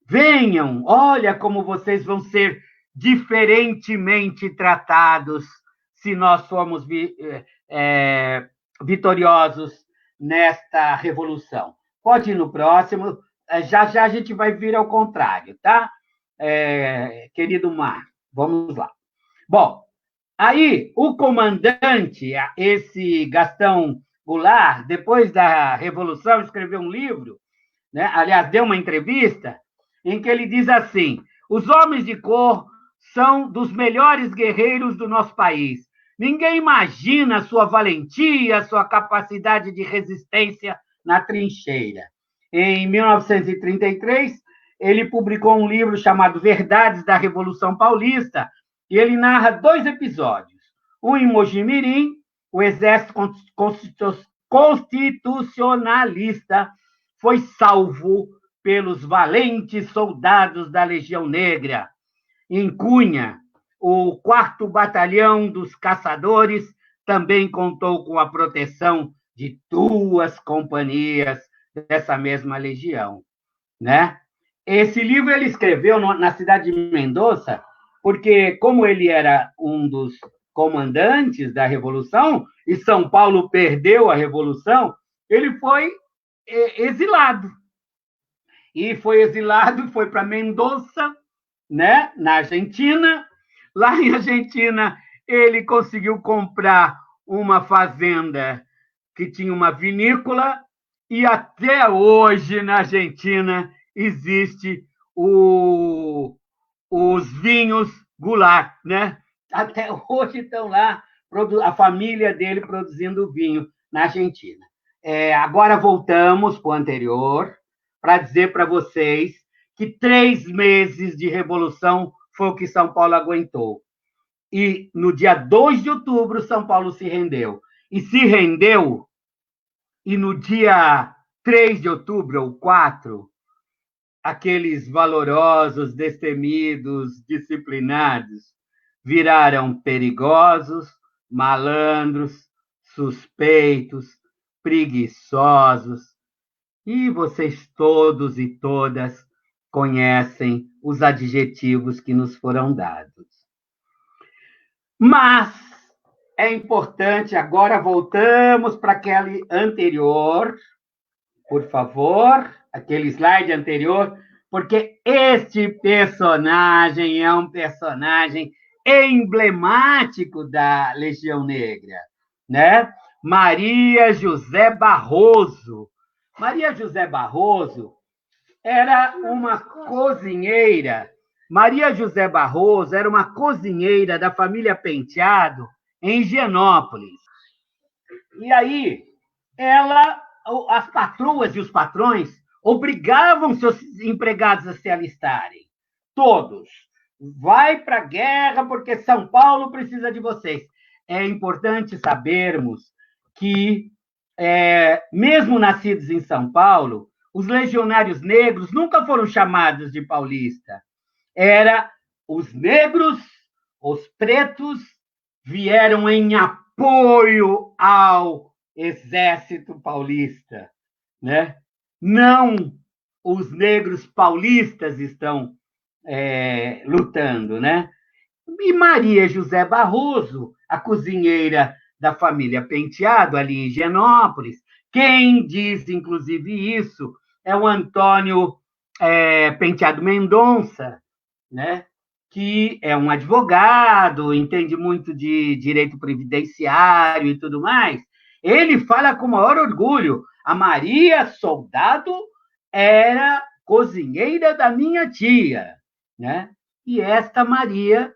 venham, olha como vocês vão ser diferentemente tratados se nós formos vitoriosos nesta revolução. Pode ir no próximo, já a gente vai vir ao contrário, tá? Querido Mar, vamos lá. Bom, aí o comandante, esse Gastão Goulart, depois da Revolução, escreveu um livro, né? Aliás, deu uma entrevista, em que ele diz assim: os homens de cor são dos melhores guerreiros do nosso país. Ninguém imagina a sua valentia, a sua capacidade de resistência na trincheira. Em 1933, ele publicou um livro chamado Verdades da Revolução Paulista, e ele narra 2 episódios. Um em Mojimirim, o exército constitucionalista foi salvo pelos valentes soldados da Legião Negra. Em Cunha, o 4º Batalhão dos Caçadores também contou com a proteção de 2 companhias dessa mesma legião, né? Esse livro ele escreveu na cidade de Mendoza, porque, como ele era um dos comandantes da Revolução, e São Paulo perdeu a Revolução, ele foi exilado. E foi exilado, foi para Mendoza, né, na Argentina. Lá em Argentina, ele conseguiu comprar uma fazenda que tinha uma vinícola, e até hoje, na Argentina, existe os vinhos Goulart, né? Até hoje estão lá a família dele produzindo vinho na Argentina. Agora voltamos para o anterior, para dizer para vocês que 3 meses de revolução foi o que São Paulo aguentou. E no dia 2 de outubro, São Paulo se rendeu. E se rendeu, e no dia 3 de outubro, ou 4, aqueles valorosos, destemidos, disciplinados, viraram perigosos, malandros, suspeitos, preguiçosos. E vocês todos e todas conhecem os adjetivos que nos foram dados. Mas é importante, agora voltamos para aquele anterior, por favor, aquele slide anterior, porque este personagem é um personagem emblemático da Legião Negra, né? Maria José Barroso. Maria José Barroso era uma cozinheira. Maria José Barroso era uma cozinheira da família Penteado, em Higienópolis. E aí, ela as patroas e os patrões obrigavam seus empregados a se alistarem. Todos. Vai para a guerra porque São Paulo precisa de vocês. É importante sabermos que, mesmo nascidos em São Paulo, os legionários negros nunca foram chamados de paulista. Era os negros, os pretos, vieram em apoio ao exército paulista, né? Não os negros paulistas estão lutando, né? E Maria José Barroso, a cozinheira da família Penteado, ali em Higienópolis, quem diz, inclusive, isso é o Antônio Penteado Mendonça, né? Que é um advogado, entende muito de direito previdenciário e tudo mais. Ele fala com o maior orgulho: a Maria Soldado era cozinheira da minha tia, né? E esta Maria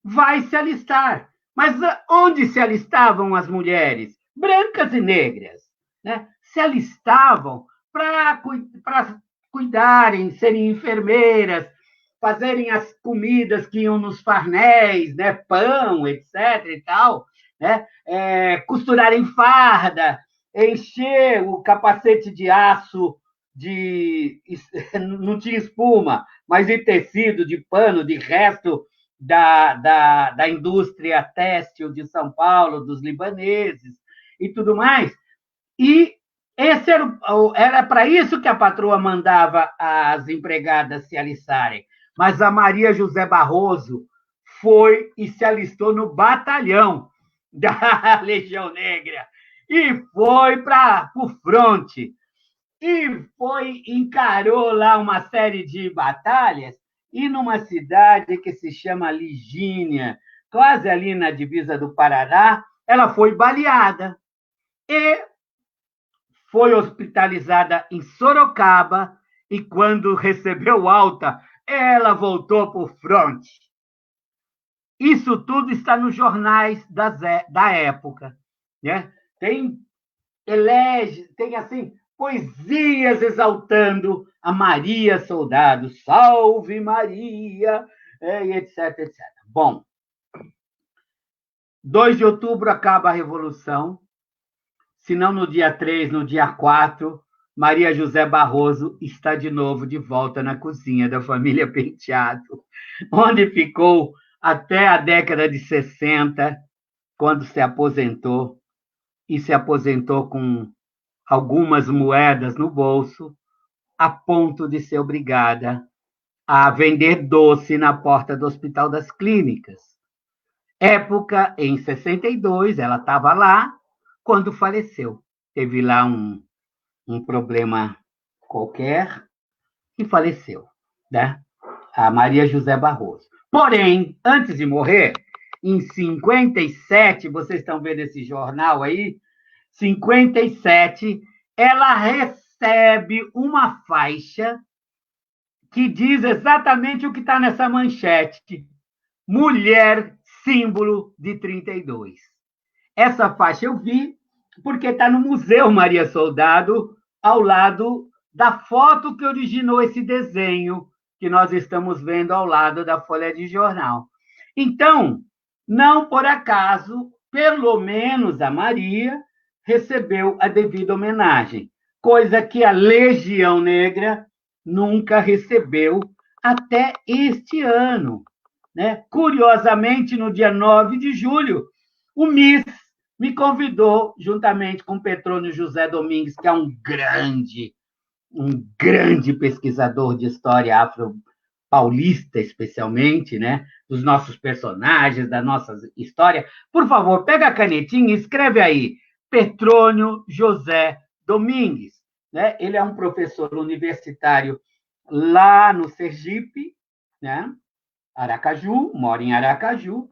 vai se alistar. Mas onde se alistavam as mulheres? Brancas e negras, né? Se alistavam para cuidarem, serem enfermeiras, fazerem as comidas que iam nos farnéis, né? Pão, etc. e tal, né? Costurarem farda, encher o capacete de aço não tinha espuma, mas de tecido, de pano, de resto da indústria têxtil de São Paulo, dos libaneses e tudo mais. E esse era para isso que a patroa mandava as empregadas se alistarem. Mas a Maria José Barroso foi e se alistou no batalhão da Legião Negra e foi para o fronte. E encarou lá uma série de batalhas, e numa cidade que se chama Ligínia, quase ali na divisa do Paraná, ela foi baleada e foi hospitalizada em Sorocaba, e quando recebeu alta, ela voltou para o fronte. Isso tudo está nos jornais da época, né? Tem assim poesias exaltando a Maria Soldado, salve Maria, e etc, etc. Bom, 2 de outubro acaba a Revolução, se não no dia 3, no dia 4, Maria José Barroso está de novo de volta na cozinha da família Penteado, onde ficou até a década de 60, quando se aposentou, e se aposentou com algumas moedas no bolso, a ponto de ser obrigada a vender doce na porta do Hospital das Clínicas. Época, em 62, ela estava lá quando faleceu. Teve lá um problema qualquer e faleceu, né? A Maria José Barroso. Porém, antes de morrer, em 57, vocês estão vendo esse jornal aí, 57, ela recebe uma faixa que diz exatamente o que está nessa manchete: mulher símbolo de 32. Essa faixa eu vi porque está no Museu Maria Soldado, ao lado da foto que originou esse desenho que nós estamos vendo ao lado da folha de jornal. Então, não por acaso, pelo menos a Maria recebeu a devida homenagem, coisa que a Legião Negra nunca recebeu até este ano, né? Curiosamente, no dia 9 de julho, o MIS me convidou, juntamente com Petrônio José Domingues, que é um grande pesquisador de história afro-paulista, especialmente, né? Dos nossos personagens, da nossa história. Por favor, pega a canetinha e escreve aí, Petrônio José Domingues, né? Ele é um professor universitário lá no Sergipe, né? Aracaju, mora em Aracaju,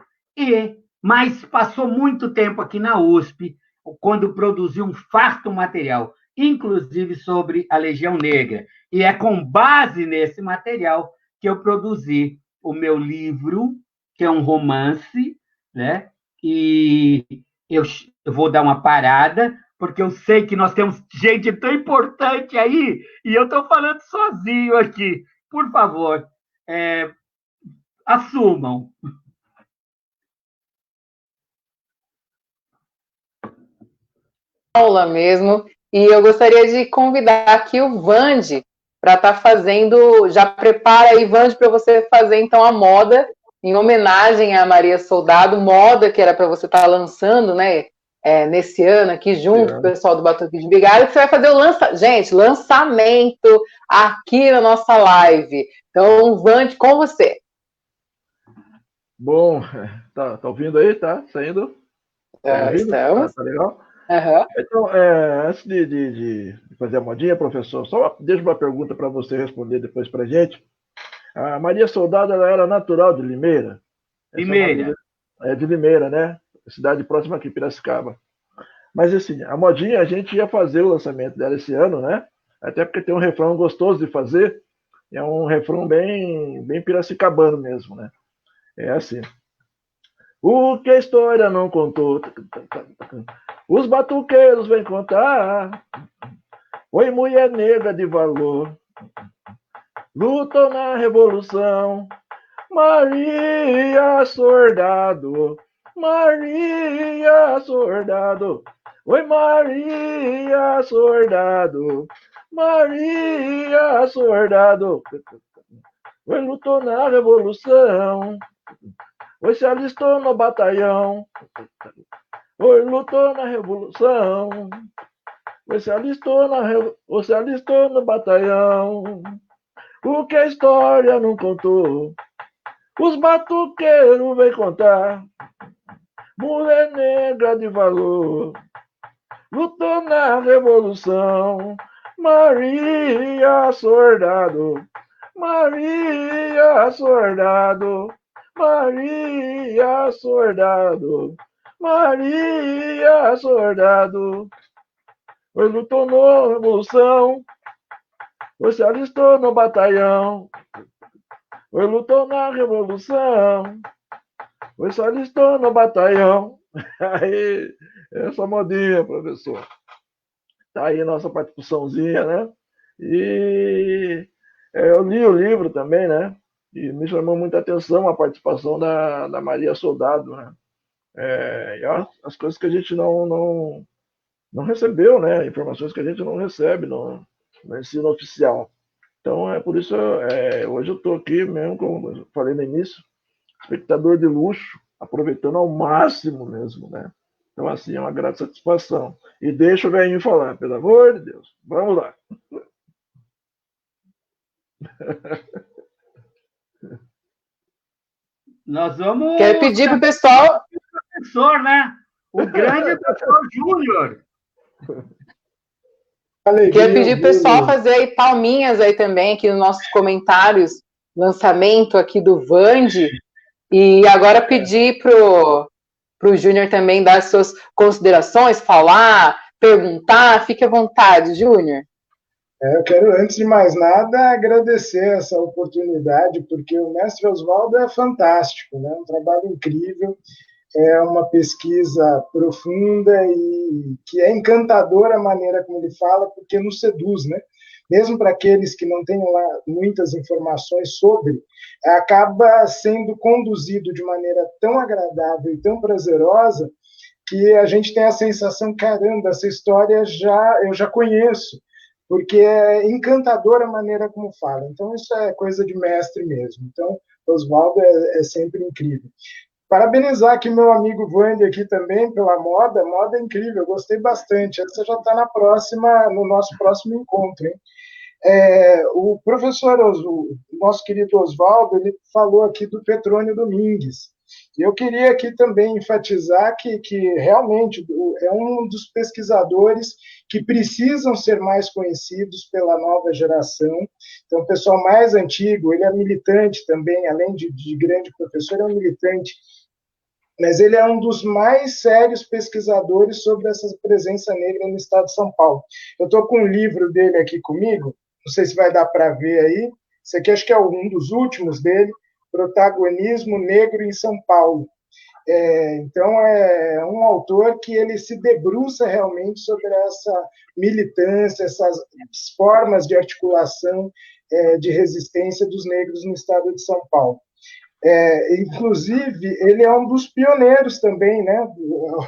mas passou muito tempo aqui na USP, quando produziu um farto material, inclusive sobre a Legião Negra. E é com base nesse material que eu produzi o meu livro, que é um romance, né? E eu vou dar uma parada, porque eu sei que nós temos gente tão importante aí, e eu estou falando sozinho aqui. Por favor, assumam. Aula mesmo, e eu gostaria de convidar aqui o Vande para estar fazendo, já prepara aí, Vande, para você fazer então a moda, em homenagem a Maria Soldado, moda que era para você estar lançando, né, nesse ano aqui, junto com o pessoal do Batuque de Vigário, que você vai fazer o lançamento aqui na nossa live. Então, Vande, com você. Bom, tá ouvindo aí? Tá saindo? Estamos. Tá legal? Uhum. Então, antes de fazer a modinha, professor, só deixa uma pergunta para você responder depois para a gente. A Maria Soldado, ela era natural de Limeira? Limeira. É de Limeira, né? Cidade próxima aqui, Piracicaba. Mas, assim, a modinha, a gente ia fazer o lançamento dela esse ano, né? Até porque tem um refrão gostoso de fazer. É um refrão bem piracicabano mesmo, né? É assim. O que a história não contou, os batuqueiros vêm contar. Foi mulher negra de valor, lutou na Revolução. Maria Soldado, Maria Soldado. Oi, Maria Soldado, Maria Soldado. Oi, lutou na Revolução. Oi, se alistou no batalhão. Oi, lutou na Revolução. Oi, se alistou no batalhão. O que a história não contou, os batuqueiros vêm contar. Mulher negra de valor, lutou na Revolução. Maria Soldado, Maria Soldado, Maria Soldado, Maria Soldado. Oi, lutou na Revolução. Você alistou no batalhão. Oi, lutou na Revolução. Você alistou no batalhão. Aí, essa modinha, professor. Tá aí nossa participaçãozinha, né? E eu li o livro também, né? E me chamou muita atenção a participação da Maria Soldado, né? E as coisas que a gente não recebeu, né? Informações que a gente não recebe no ensino oficial. Então, é por isso, hoje eu estou aqui mesmo, como eu falei no início, espectador de luxo, aproveitando ao máximo mesmo, né? Então, assim, é uma grande satisfação. E deixa o velhinho falar, pelo amor de Deus. Vamos lá. Nós vamos... Quero pedir para o pessoal... Professor, né? O grande professor Júnior. Queria pedir para o pessoal fazer aí palminhas aí também, aqui nos nossos comentários, lançamento aqui do Vande, e agora pedir para o Júnior também dar as suas considerações, falar, perguntar, fique à vontade, Júnior. Eu quero, antes de mais nada, agradecer essa oportunidade, porque o mestre Oswaldo é fantástico, né? Um trabalho incrível, é uma pesquisa profunda e que é encantadora a maneira como ele fala, porque nos seduz, né? Mesmo para aqueles que não têm lá muitas informações sobre, acaba sendo conduzido de maneira tão agradável e tão prazerosa que a gente tem a sensação, caramba, essa história eu já conheço, porque é encantadora a maneira como fala. Então, isso é coisa de mestre mesmo. Então, Oswaldo é sempre incrível. Parabenizar aqui meu amigo Vande aqui também pela moda é incrível, eu gostei bastante. Essa já está no nosso próximo encontro, hein? O professor, o nosso querido Oswaldo, ele falou aqui do Petrônio Domingues. E eu queria aqui também enfatizar que realmente é um dos pesquisadores que precisam ser mais conhecidos pela nova geração. Então, o pessoal mais antigo, ele é militante também, além de grande professor, é um militante, mas ele é um dos mais sérios pesquisadores sobre essa presença negra no estado de São Paulo. Eu estou com um livro dele aqui comigo, não sei se vai dar para ver aí, esse aqui acho que é um dos últimos dele, Protagonismo Negro em São Paulo. Então, é um autor que ele se debruça realmente sobre essa militância, essas formas de articulação de resistência dos negros no estado de São Paulo. Inclusive, ele é um dos pioneiros também, né,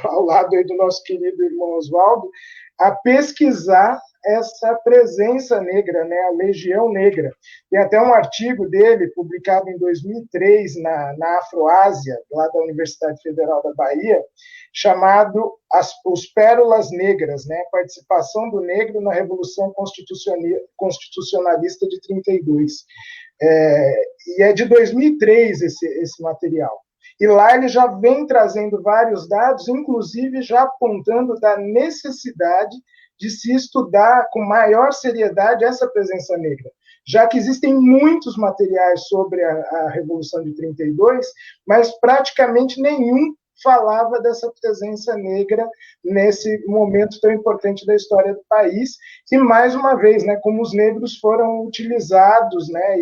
ao lado aí do nosso querido irmão Oswaldo, a pesquisar essa presença negra, né, a Legião Negra. Tem até um artigo dele, publicado em 2003, na Afroásia, lá da Universidade Federal da Bahia, chamado Os Pérolas Negras, né, participação do negro na Revolução Constitucionalista de 32. E é de 2003 esse material. E lá ele já vem trazendo vários dados, inclusive já apontando da necessidade de se estudar com maior seriedade essa presença negra, já que existem muitos materiais sobre a Revolução de 32, mas praticamente nenhum falava dessa presença negra nesse momento tão importante da história do país, e mais uma vez, né, como os negros foram utilizados, né,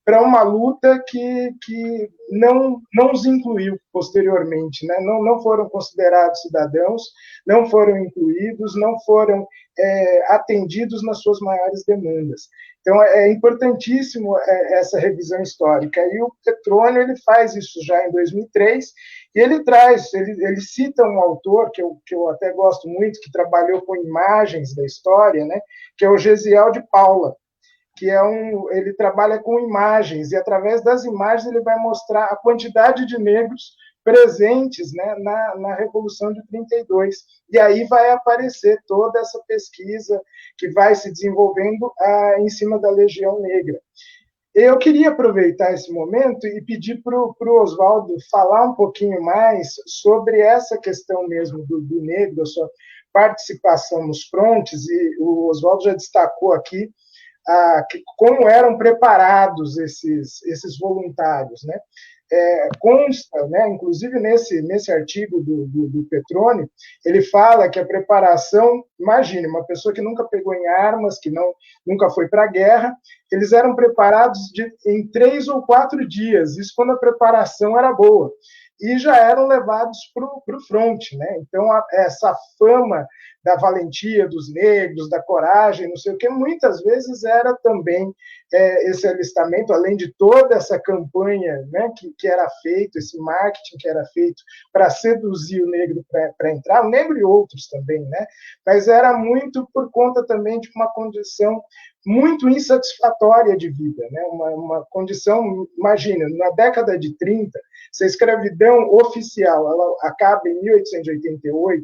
para uma luta que não os incluiu posteriormente, né? Não foram considerados cidadãos, não foram incluídos, não foram atendidos nas suas maiores demandas. Então, é importantíssimo essa revisão histórica. E o Petrônio ele faz isso já em 2003, e ele cita um autor que eu até gosto muito, que trabalhou com imagens da história, né? Que é o Gesiel de Paula, que ele trabalha com imagens, e através das imagens ele vai mostrar a quantidade de negros presentes, né, na Revolução de 32. E aí vai aparecer toda essa pesquisa que vai se desenvolvendo em cima da Legião Negra. Eu queria aproveitar esse momento e pedir para o Oswaldo falar um pouquinho mais sobre essa questão mesmo do negro, a sua participação nos frontes, e o Oswaldo já destacou aqui como eram preparados esses voluntários, né? Consta, né, inclusive nesse artigo do Petrônio, ele fala que a preparação, imagine, uma pessoa que nunca pegou em armas, que nunca foi para a guerra, eles eram preparados em 3 ou 4 dias, isso quando a preparação era boa, e já eram levados para o fronte, né? Então, essa fama da valentia dos negros, da coragem, não sei o que, muitas vezes era também esse alistamento, além de toda essa campanha, né, que era feito, esse marketing que era feito para seduzir o negro para entrar, o negro e outros também, né? Mas era muito por conta também de uma condição muito insatisfatória de vida, né? Uma condição, imagina, na década de 30, se a escravidão oficial ela acaba em 1888,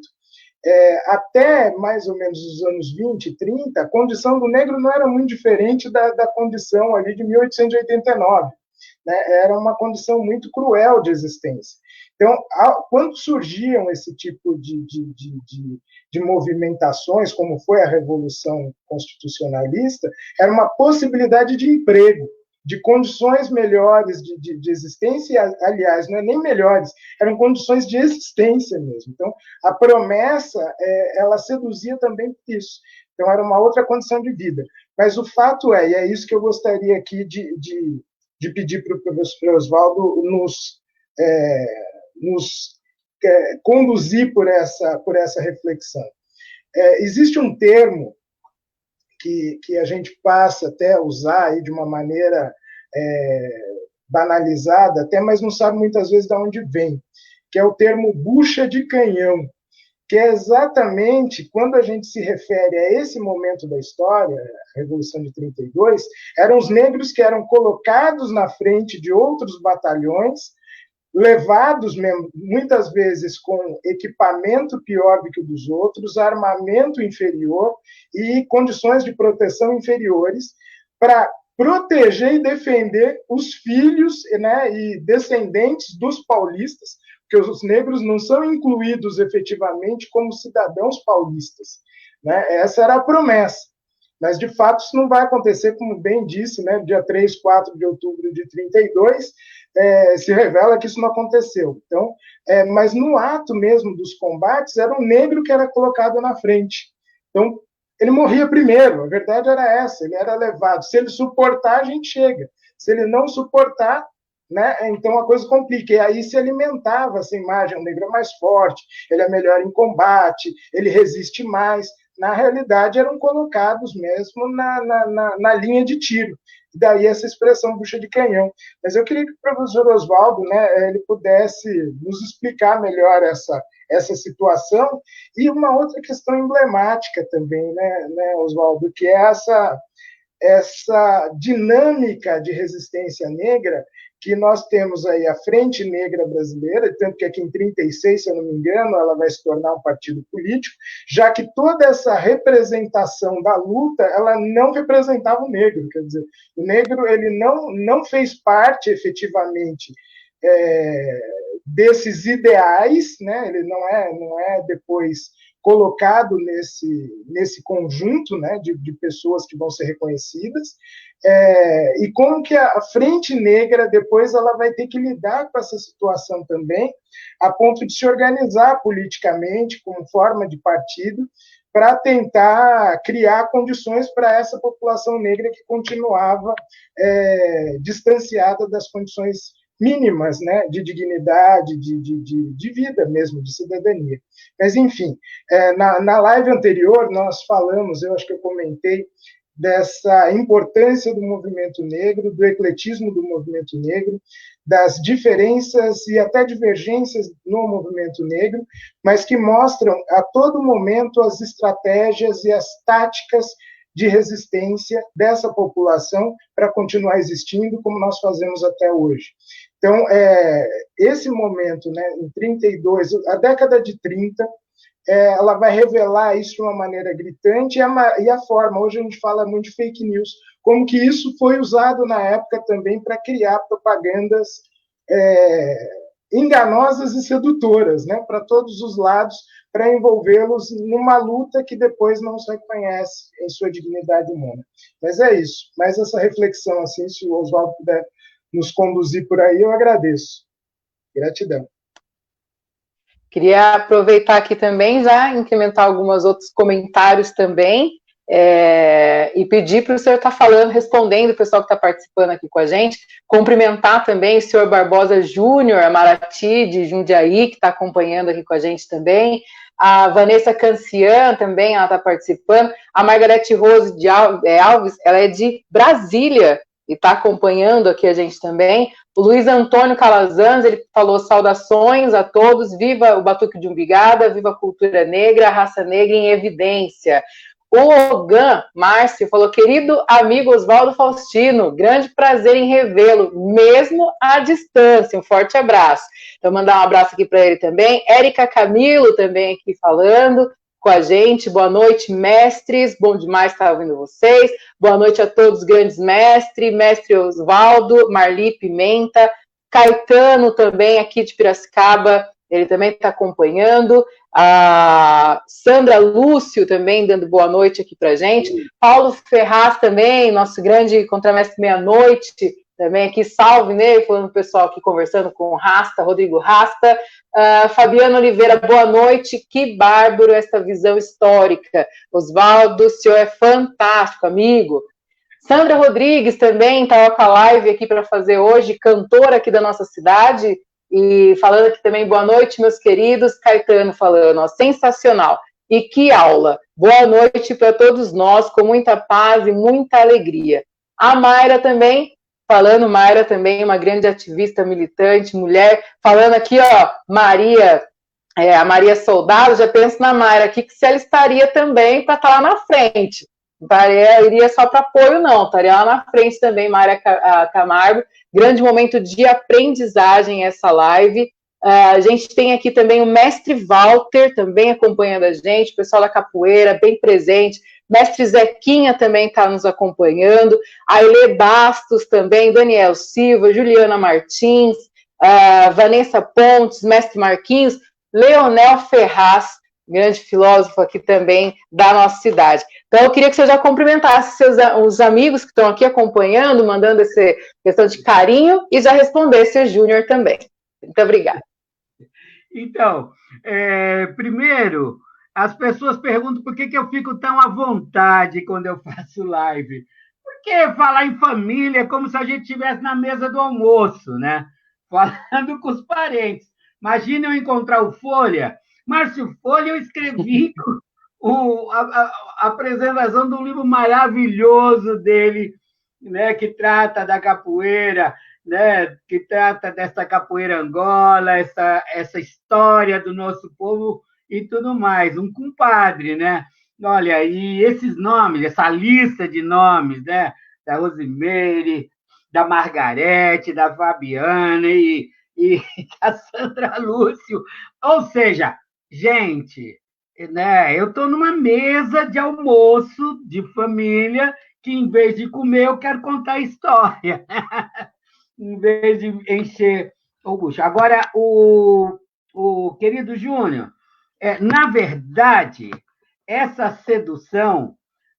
até mais ou menos os anos 20, 30, a condição do negro não era muito diferente da condição ali de 1889. Né? Era uma condição muito cruel de existência. Então, quando surgiam esse tipo de movimentações, como foi a Revolução Constitucionalista, era uma possibilidade de emprego, de condições melhores de existência, aliás, não é nem melhores, eram condições de existência mesmo. Então, a promessa, ela seduzia também isso. Então, era uma outra condição de vida. Mas o fato e é isso que eu gostaria aqui de pedir para o professor Oswaldo nos conduzir por essa reflexão. Existe um termo que a gente passa até a usar aí de uma maneira banalizada, até, mas não sabe muitas vezes de onde vem, que é o termo bucha de canhão, que é exatamente quando a gente se refere a esse momento da história, a Revolução de 32, eram os negros que eram colocados na frente de outros batalhões, levados muitas vezes com equipamento pior do que o dos outros, armamento inferior e condições de proteção inferiores, para proteger e defender os filhos, né, e descendentes dos paulistas, porque os negros não são incluídos efetivamente como cidadãos paulistas. Né? Essa era a promessa. Mas, de fato, isso não vai acontecer, como bem disse, né, dia 3, 4 de outubro de 32, se revela que isso não aconteceu. Então, mas no ato mesmo dos combates, era o negro que era colocado na frente. Então, ele morria primeiro, a verdade era essa, ele era levado. Se ele suportar, a gente chega. Se ele não suportar, né? Então a coisa complica, e aí se alimentava essa imagem, o negro é mais forte, ele é melhor em combate, ele resiste mais. Na realidade, eram colocados mesmo na linha de tiro. Daí essa expressão bucha de canhão. Mas eu queria que o professor Oswaldo, né, ele pudesse nos explicar melhor essa situação, e uma outra questão emblemática também, né, Oswaldo, que é essa dinâmica de resistência negra que nós temos aí a Frente Negra Brasileira, tanto que aqui em 36, se eu não me engano, ela vai se tornar um partido político, já que toda essa representação da luta, ela não representava o negro, quer dizer, o negro ele não fez parte efetivamente desses ideais, né? Ele não é depois colocado nesse conjunto, né, de pessoas que vão ser reconhecidas, e como que a Frente Negra depois ela vai ter que lidar com essa situação também, a ponto de se organizar politicamente como forma de partido, para tentar criar condições para essa população negra que continuava distanciada das condições mínimas, né, de dignidade, de vida mesmo, de cidadania. Mas, enfim, na live anterior nós falamos, eu acho que eu comentei, dessa importância do movimento negro, do ecletismo do movimento negro, das diferenças e até divergências no movimento negro, mas que mostram a todo momento as estratégias e as táticas de resistência dessa população para continuar existindo como nós fazemos até hoje. Então, esse momento, né, em 32, a década de 30, ela vai revelar isso de uma maneira gritante, e a forma, hoje a gente fala muito de fake news, como que isso foi usado na época também para criar propagandas enganosas e sedutoras, né, para todos os lados, para envolvê-los numa luta que depois não se reconhece em sua dignidade humana. Mas é isso. Mas essa reflexão, assim, se o Oswaldo puder nos conduzir por aí, eu agradeço. Gratidão. Queria aproveitar aqui também, já incrementar alguns outros comentários também, e pedir para o senhor estar falando, respondendo o pessoal que está participando aqui com a gente, cumprimentar também o senhor Barbosa Júnior, a Marati de Jundiaí, que está acompanhando aqui com a gente também, a Vanessa Cancian também, ela está participando, a Margarete Rose de Alves, ela é de Brasília, e está acompanhando aqui a gente também. O Luiz Antônio Calazans, ele falou saudações a todos, viva o Batuque de Umbigada, viva a cultura negra, a raça negra em evidência. O Ogan Márcio falou, querido amigo Oswaldo Faustino, grande prazer em revê-lo, mesmo à distância, um forte abraço. Então, mandar um abraço aqui para ele também. Érica Camilo também aqui falando com a gente, boa noite, mestres, bom demais estar ouvindo vocês, boa noite a todos os grandes mestres, mestre Oswaldo, Marli Pimenta, Caetano também aqui de Piracicaba, ele também está acompanhando, a Sandra Lúcio também dando boa noite aqui para a gente, Paulo Ferraz também, nosso grande contramestre meia-noite, também aqui, salve nele, falando o pessoal aqui conversando com o Rasta, Rodrigo Rasta, Fabiano Oliveira, boa noite, que bárbaro essa visão histórica, Oswaldo, o senhor é fantástico, amigo. Sandra Rodrigues também estava com a live aqui para fazer hoje, cantora aqui da nossa cidade, e falando aqui também, boa noite, meus queridos, Caetano falando, ó, sensacional, e que aula, boa noite para todos nós, com muita paz e muita alegria. A Mayra também, falando, Mayra também, uma grande ativista, militante, mulher, falando aqui, ó, Maria, a Maria Soldado, já penso na Mayra aqui, que se ela estaria também para estar lá na frente, iria só para apoio não, estaria lá na frente também, Mayra Camargo, grande momento de aprendizagem essa live, a gente tem aqui também o mestre Walter, também acompanhando a gente, o pessoal da capoeira, bem presente, mestre Zequinha também está nos acompanhando, a Elê Bastos também, Daniel Silva, Juliana Martins, Vanessa Pontes, mestre Marquinhos, Leonel Ferraz, grande filósofo aqui também da nossa cidade. Então, eu queria que você já cumprimentasse os amigos que estão aqui acompanhando, mandando essa questão de carinho, e já respondesse o Júnior também. Muito obrigada. Então, primeiro, as pessoas perguntam por que eu fico tão à vontade quando eu faço live. Porque falar em família é como se a gente estivesse na mesa do almoço, né? Falando com os parentes. Imagina eu encontrar o Folha. Márcio Folha, eu escrevi a apresentação de um livro maravilhoso dele, né, que trata da capoeira, né, que trata dessa capoeira Angola, essa história do nosso povo e tudo mais. Um compadre, né? Olha, e esses nomes, essa lista de nomes, né, da Rosimeire, da Margarete, da Fabiana e da Sandra Lúcio. Ou seja, gente, né, eu estou numa mesa de almoço de família que, em vez de comer, eu quero contar história, em vez de encher o bucho. Agora, o querido Júnior, na verdade, essa sedução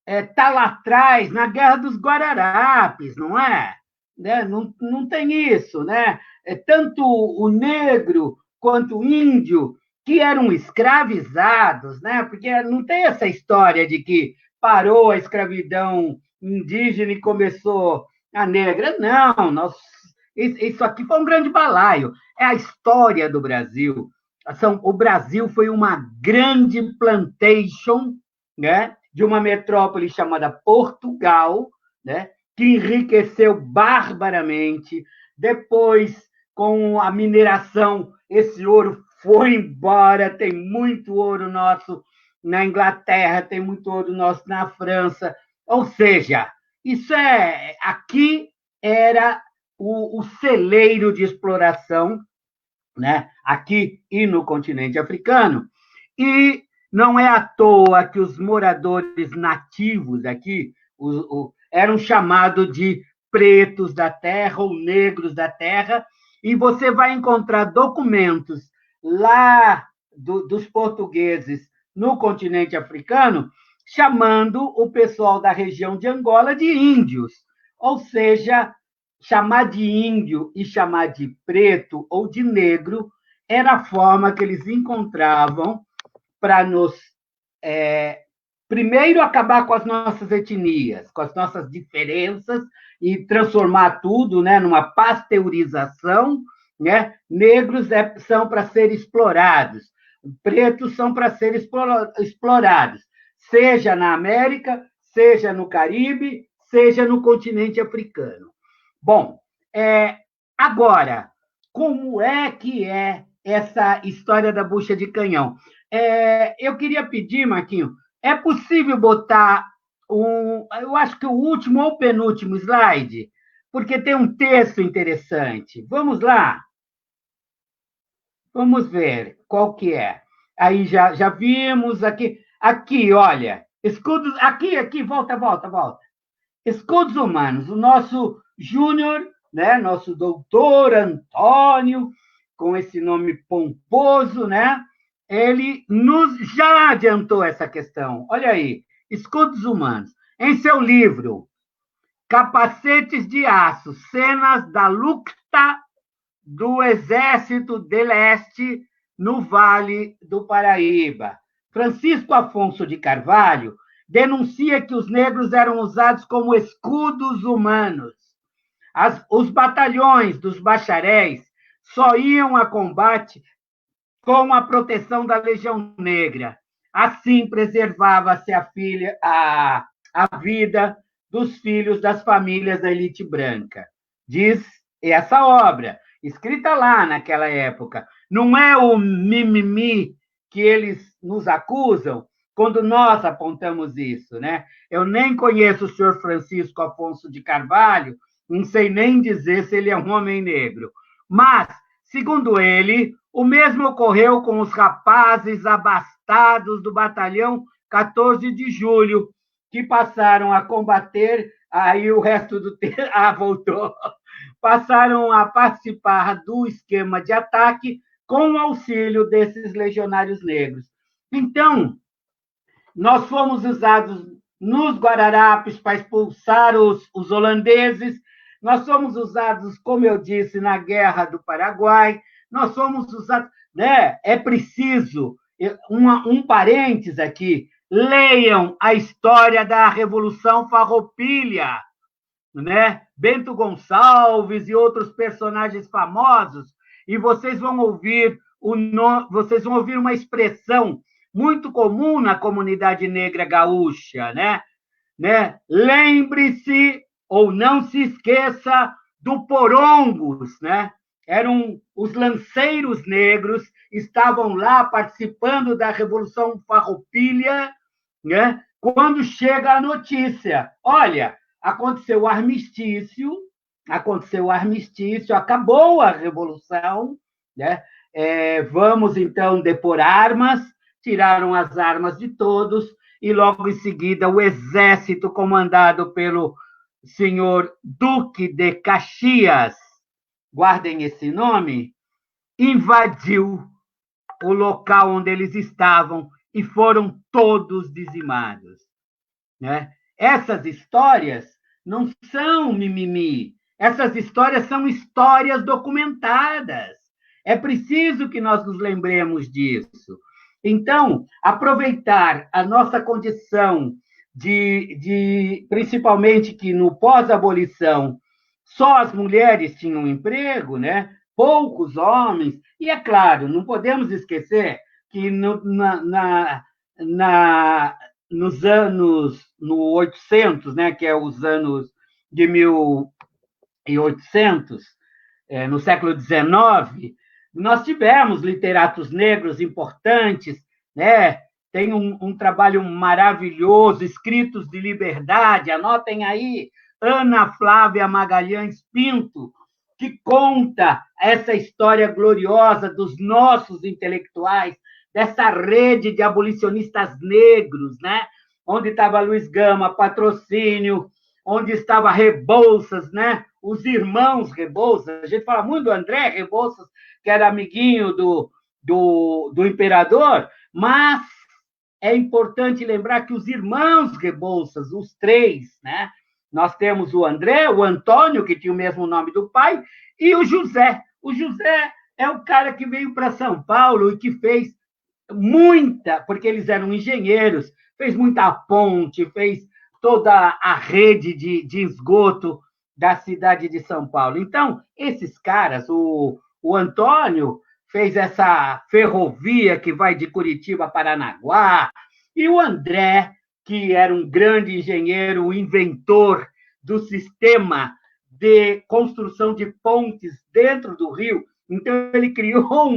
está lá atrás, na Guerra dos Guararapes, não é? Né? Não tem isso, né? Tanto o negro quanto o índio, que eram escravizados, né? Porque não tem essa história de que parou a escravidão indígena e começou a negra. Não, isso aqui foi um grande balaio. É a história do Brasil. O Brasil foi uma grande plantation, né, de uma metrópole chamada Portugal, né, que enriqueceu barbaramente. Depois, com a mineração, esse ouro foi embora. Tem muito ouro nosso na Inglaterra, tem muito ouro nosso na França. Ou seja, aqui era o celeiro de exploração, né, aqui e no continente africano, e não é à toa que os moradores nativos aqui eram chamados de pretos da terra ou negros da terra, e você vai encontrar documentos lá dos portugueses no continente africano chamando o pessoal da região de Angola de índios, ou seja, chamar de índio e chamar de preto ou de negro era a forma que eles encontravam para nos, primeiro, acabar com as nossas etnias, com as nossas diferenças e transformar tudo, né, numa pasteurização, né? Negros são para ser explorados, pretos são para ser explorados, seja na América, seja no Caribe, seja no continente africano. Bom, agora, como é que é essa história da bucha de canhão? Eu queria pedir, Marquinho, é possível botar eu acho que o último ou penúltimo slide, porque tem um texto interessante. Vamos lá? Vamos ver qual que é. Aí já vimos aqui. Aqui, olha, escudos. Aqui, volta. Escudos humanos. O nosso Júnior, né, nosso doutor Antônio, com esse nome pomposo, né? Ele já adiantou essa questão. Olha aí, escudos humanos. Em seu livro, Capacetes de Aço, Cenas da Luta do Exército de Leste no Vale do Paraíba, Francisco Afonso de Carvalho denuncia que os negros eram usados como escudos humanos. Os batalhões dos bacharéis só iam a combate com a proteção da Legião Negra. Assim preservava-se a vida dos filhos das famílias da elite branca. Diz essa obra, escrita lá naquela época. Não é o mimimi que eles nos acusam quando nós apontamos isso, né? Eu nem conheço o senhor Francisco Afonso de Carvalho, não sei nem dizer se ele é um homem negro. Mas, segundo ele, o mesmo ocorreu com os rapazes abastados do batalhão 14 de julho, que passaram a combater, aí o resto do tempo... voltou. Passaram a participar do esquema de ataque com o auxílio desses legionários negros. Então, nós fomos usados nos Guararapes para expulsar os holandeses, nós fomos usados, como eu disse, na Guerra do Paraguai, nós fomos usados... Né? É preciso, um parênteses aqui, leiam a história da Revolução Farroupilha, né? Bento Gonçalves e outros personagens famosos, e vocês vão ouvir uma expressão muito comum na comunidade negra gaúcha, né? Lembre-se ou não se esqueça do Porongos, né? Eram os lanceiros negros, estavam lá participando da Revolução Farroupilha, né? Quando chega a notícia, olha, aconteceu o armistício, acabou a Revolução, né? Vamos, então, depor armas, tiraram as armas de todos, e logo em seguida o exército comandado pelo senhor Duque de Caxias, guardem esse nome, invadiu o local onde eles estavam e foram todos dizimados, né? Essas histórias não são mimimi, essas histórias são histórias documentadas. É preciso que nós nos lembremos disso. Então, aproveitar a nossa condição principalmente que no pós-abolição só as mulheres tinham emprego, né? Poucos homens, e é claro, não podemos esquecer que nos anos 800, né, que é os anos de 1800, no século XIX, nós tivemos literatos negros importantes, né? Tem um trabalho maravilhoso, Escritos de Liberdade, anotem aí, Ana Flávia Magalhães Pinto, que conta essa história gloriosa dos nossos intelectuais, dessa rede de abolicionistas negros, né? Onde estava Luiz Gama, Patrocínio, onde estava Rebouças, né? Os irmãos Rebouças, a gente fala muito do André Rebouças, que era amiguinho do imperador, mas é importante lembrar que os irmãos Rebouças, os três, né? Nós temos o André, o Antônio, que tinha o mesmo nome do pai, e o José. O José é o cara que veio para São Paulo e que fez muita, porque eles eram engenheiros, fez muita ponte, fez toda a rede de esgoto da cidade de São Paulo. Então, esses caras, o Antônio fez essa ferrovia que vai de Curitiba a Paranaguá, e o André, que era um grande engenheiro, o inventor do sistema de construção de pontes dentro do rio. Então, ele criou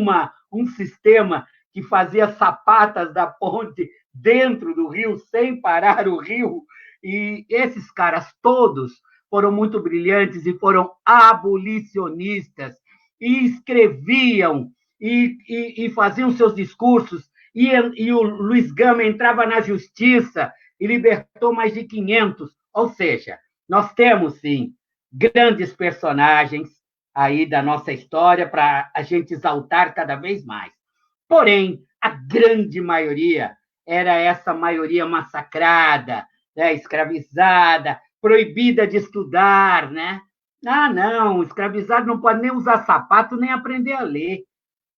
um sistema que fazia sapatas da ponte dentro do rio, sem parar o rio. E esses caras todos foram muito brilhantes e foram abolicionistas, e escreviam e faziam seus discursos, e o Luiz Gama entrava na justiça e libertou mais de 500. Ou seja, nós temos, sim, grandes personagens aí da nossa história para a gente exaltar cada vez mais. Porém, a grande maioria era essa maioria massacrada, né, escravizada, proibida de estudar, né? Ah, não, escravizado não pode nem usar sapato, nem aprender a ler,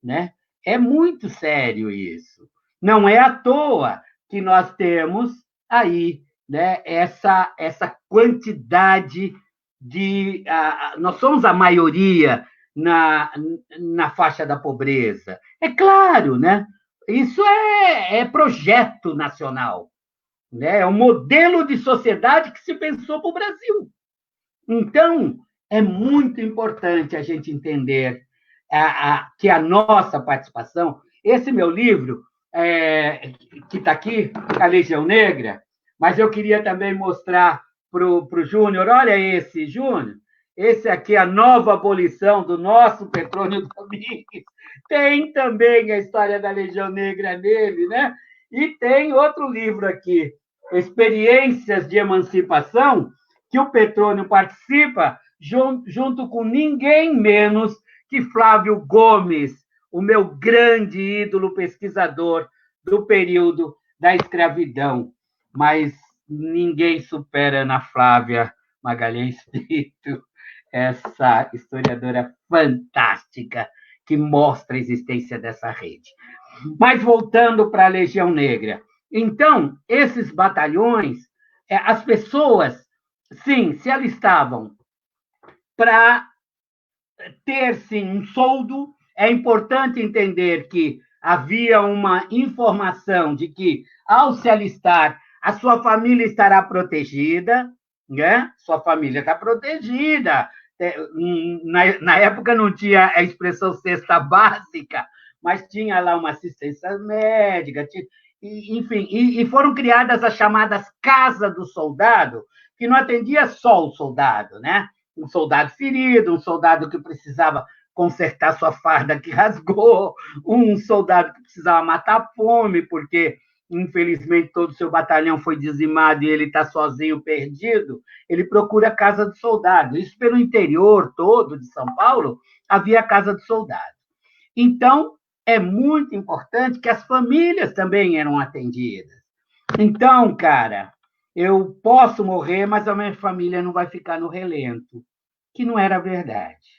né? É muito sério isso. Não é à toa que nós temos aí, né, essa quantidade de... nós somos a maioria na faixa da pobreza. É claro, né? Isso é projeto nacional, né? É um modelo de sociedade que se pensou para o Brasil. Então, é muito importante a gente entender que a nossa participação... Esse meu livro, que está aqui, A Legião Negra, mas eu queria também mostrar para o Júnior, olha esse, Júnior, esse aqui é a nova abolição do nosso Petrônio Domingues, tem também a história da Legião Negra nele, né? E tem outro livro aqui, Experiências de Emancipação, que o Petrônio participa junto com ninguém menos que Flávio Gomes, o meu grande ídolo pesquisador do período da escravidão. Mas ninguém supera Ana Flávia Magalhães Pinto, essa historiadora fantástica que mostra a existência dessa rede. Mas voltando para a Legião Negra. Então, esses batalhões, as pessoas sim, se alistavam para ter, sim, um soldo. É importante entender que havia uma informação de que, ao se alistar, a sua família estará protegida, né? Sua família está protegida. Na época não tinha a expressão cesta básica, mas tinha lá uma assistência médica, enfim, e foram criadas as chamadas Casa do Soldado, que não atendia só o soldado, né? Um soldado ferido, um soldado que precisava consertar sua farda que rasgou, um soldado que precisava matar a fome, porque, infelizmente, todo o seu batalhão foi dizimado e ele está sozinho, perdido. Ele procura a casa do soldado. Isso pelo interior todo de São Paulo, havia a casa do soldado. Então, é muito importante que as famílias também eram atendidas. Então, cara, eu posso morrer, mas a minha família não vai ficar no relento, que não era verdade.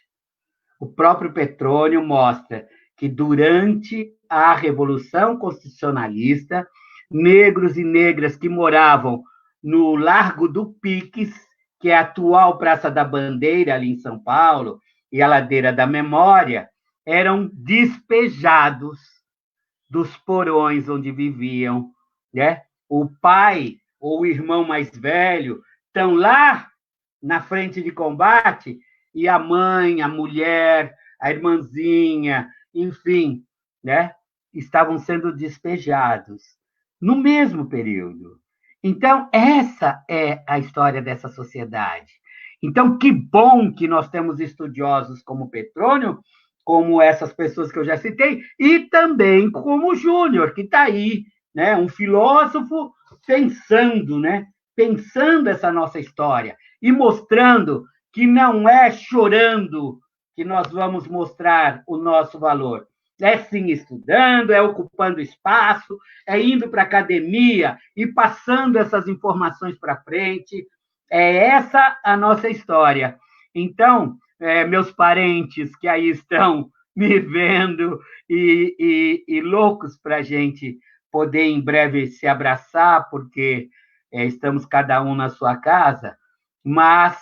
O próprio Petrônio mostra que, durante a Revolução Constitucionalista, negros e negras que moravam no Largo do Piques, que é a atual Praça da Bandeira, ali em São Paulo, e a Ladeira da Memória, eram despejados dos porões onde viviam, né? O pai ou o irmão mais velho estão lá na frente de combate e a mãe, a mulher, a irmãzinha, enfim, né? Estavam sendo despejados no mesmo período. Então, essa é a história dessa sociedade. Então, que bom que nós temos estudiosos como Petrônio, como essas pessoas que eu já citei, e também como o Júnior, que está aí, né? Um filósofo pensando, né? Pensando essa nossa história e mostrando que não é chorando que nós vamos mostrar o nosso valor. É sim estudando, é ocupando espaço, é indo para a academia e passando essas informações para frente. É essa a nossa história. Então, meus parentes que aí estão me vendo e loucos para a gente poder em breve se abraçar, porque estamos cada um na sua casa, mas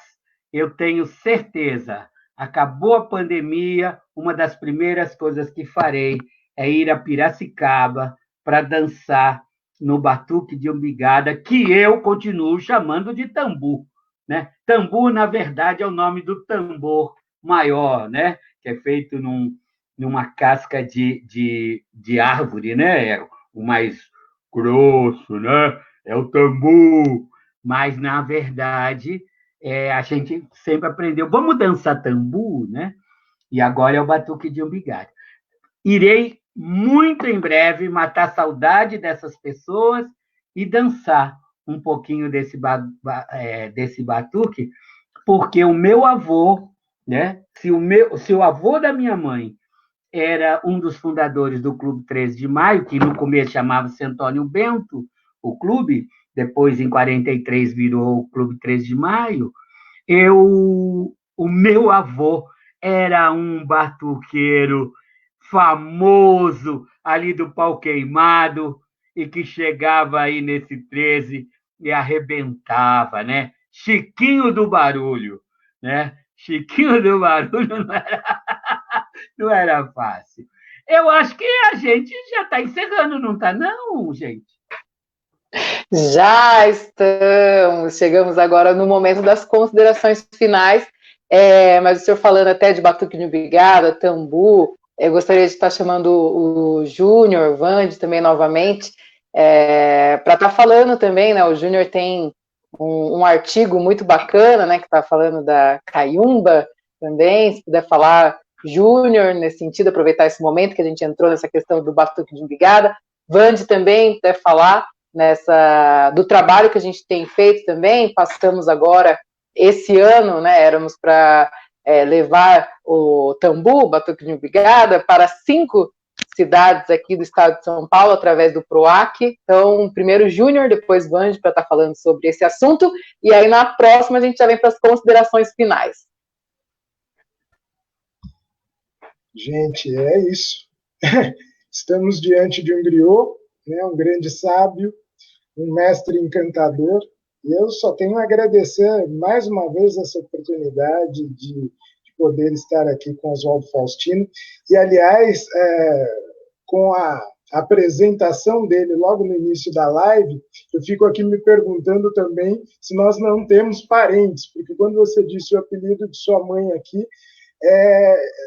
eu tenho certeza, acabou a pandemia, uma das primeiras coisas que farei é ir a Piracicaba para dançar no Batuque de Umbigada, que eu continuo chamando de tambu, né? Tambu, na verdade, é o nome do tambor maior, né? Que é feito numa casca de árvore, né? É o mais grosso, né? É o tambu. Mas, na verdade, a gente sempre aprendeu. Vamos dançar tambu, né? E agora é o Batuque de Umbigada. Irei, muito em breve, matar a saudade dessas pessoas e dançar um pouquinho desse batuque, porque o meu avô, né? Se o avô da minha mãe era um dos fundadores do Clube 13 de Maio, que no começo chamava-se Antônio Bento, o clube, depois, em 43, virou o Clube 13 de Maio, o meu avô era um batuqueiro famoso ali do Pau Queimado e que chegava aí nesse 13 e arrebentava, né? Chiquinho do Barulho, né? Chiquinho do Barulho não era fácil. Eu acho que a gente já está encerrando, não está não, gente? Já estamos, chegamos agora no momento das considerações finais, mas o senhor falando até de Batuque de Umbigada, tambu, eu gostaria de estar chamando o Júnior, o Vande também novamente, para estar falando também, né, o Júnior tem um artigo muito bacana, né, que está falando da caiumba também, se puder falar, Júnior, nesse sentido, aproveitar esse momento que a gente entrou nessa questão do Batuque de Umbigada, Vande também puder falar do trabalho que a gente tem feito também. Passamos agora, esse ano, né, éramos para levar o tambu, o Batuque de Umbigada, para 5 cidades aqui do estado de São Paulo, através do PROAC. Então, primeiro Júnior, depois Vande, para estar falando sobre esse assunto, e aí na próxima a gente já vem para as considerações finais. Gente, é isso. Estamos diante de um griot, né, um grande sábio, um mestre encantador, E eu só tenho a agradecer mais uma vez essa oportunidade de poder estar aqui com Oswaldo Faustino. E, aliás, com a apresentação dele logo no início da live, eu fico aqui me perguntando também se nós não temos parentes, porque quando você disse o apelido de sua mãe aqui,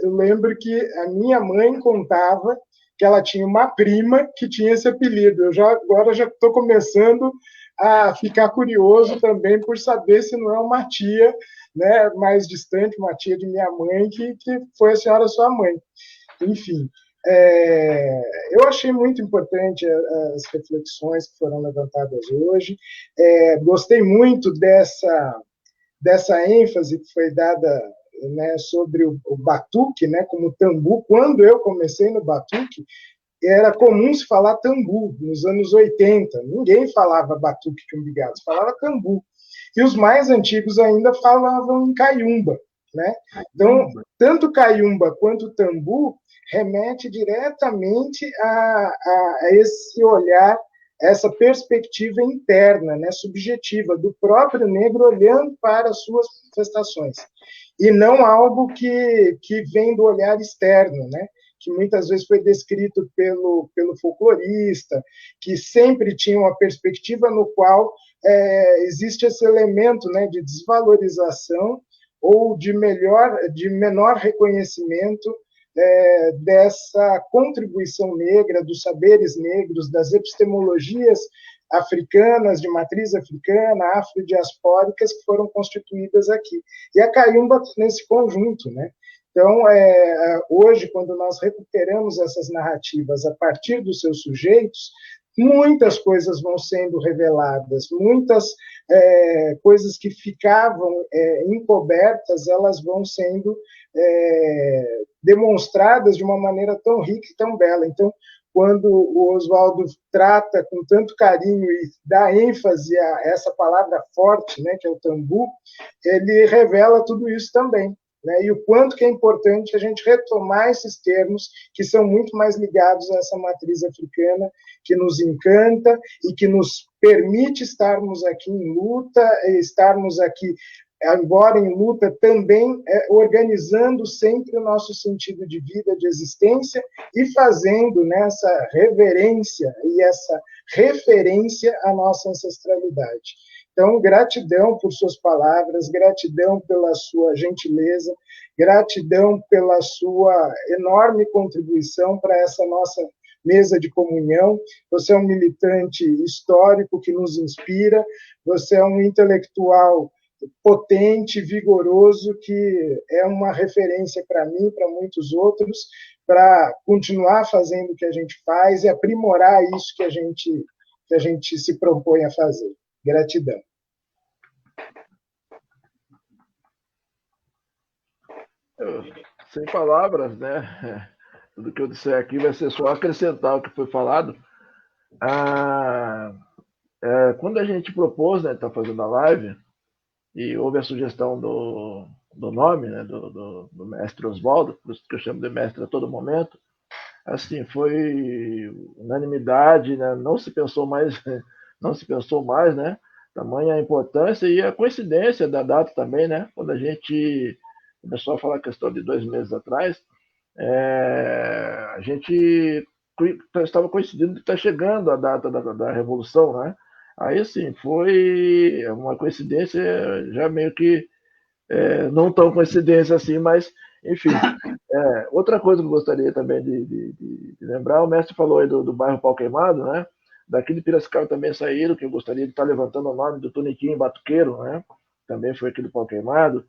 eu lembro que a minha mãe contava que ela tinha uma prima que tinha esse apelido. Agora já estou começando a ficar curioso também por saber se não é uma tia, né, mais distante, uma tia de minha mãe, que foi a senhora sua mãe. Enfim, eu achei muito importante as reflexões que foram levantadas hoje. Gostei muito dessa ênfase que foi dada, né, sobre o batuque, né, como tambu. Quando eu comecei no batuque, era comum se falar tambu, nos anos 80. Ninguém falava batuque de umbigado, se falava tambu. E os mais antigos ainda falavam em caiumba, né? Então, tanto caiumba quanto tambu remete diretamente a esse olhar, essa perspectiva interna, né, subjetiva, do próprio negro olhando para as suas manifestações. E não algo que vem do olhar externo, né? Que muitas vezes foi descrito pelo folclorista, que sempre tinha uma perspectiva no qual existe esse elemento, né, de desvalorização ou de menor reconhecimento dessa contribuição negra, dos saberes negros, das epistemologias africanas, de matriz africana, afrodiaspóricas, que foram constituídas aqui. E a caiumba nesse conjunto, né? Então, hoje, quando nós recuperamos essas narrativas a partir dos seus sujeitos, muitas coisas vão sendo reveladas, muitas coisas que ficavam encobertas, elas vão sendo demonstradas de uma maneira tão rica e tão bela. Então, quando o Oswaldo trata com tanto carinho e dá ênfase a essa palavra forte, né, que é o tambu, ele revela tudo isso também. Né, e o quanto que é importante a gente retomar esses termos que são muito mais ligados a essa matriz africana que nos encanta e que nos permite estarmos aqui em luta, estarmos aqui, agora em luta, também organizando sempre o nosso sentido de vida, de existência, e fazendo nessa reverência e essa referência à nossa ancestralidade. Então, gratidão por suas palavras, gratidão pela sua gentileza, gratidão pela sua enorme contribuição para essa nossa mesa de comunhão. Você é um militante histórico que nos inspira, você é um intelectual potente, vigoroso, que é uma referência para mim, para muitos outros, para continuar fazendo o que a gente faz e aprimorar isso que a gente se propõe a fazer. Gratidão. Sem palavras, né? Tudo que eu disser aqui vai ser só acrescentar o que foi falado. Quando a gente propôs, né, estar fazendo a live, e houve a sugestão do nome, né, do mestre Oswaldo, por isso que eu chamo de mestre a todo momento, assim, foi unanimidade, né? Não se pensou mais, né? Tamanha a importância e a coincidência da data também, né? Quando a gente começou a falar a questão de 2 meses atrás, a gente estava coincidindo que está chegando a data da Revolução, né? Aí, assim, foi uma coincidência já meio que não tão coincidência assim, mas, enfim. Outra coisa que eu gostaria também de lembrar, o mestre falou aí do bairro Pau Queimado, né? Daqui de Piracicaba também saíram, que eu gostaria de estar levantando o nome do Toniquinho Batuqueiro, né? Também foi aqui do Pau Queimado.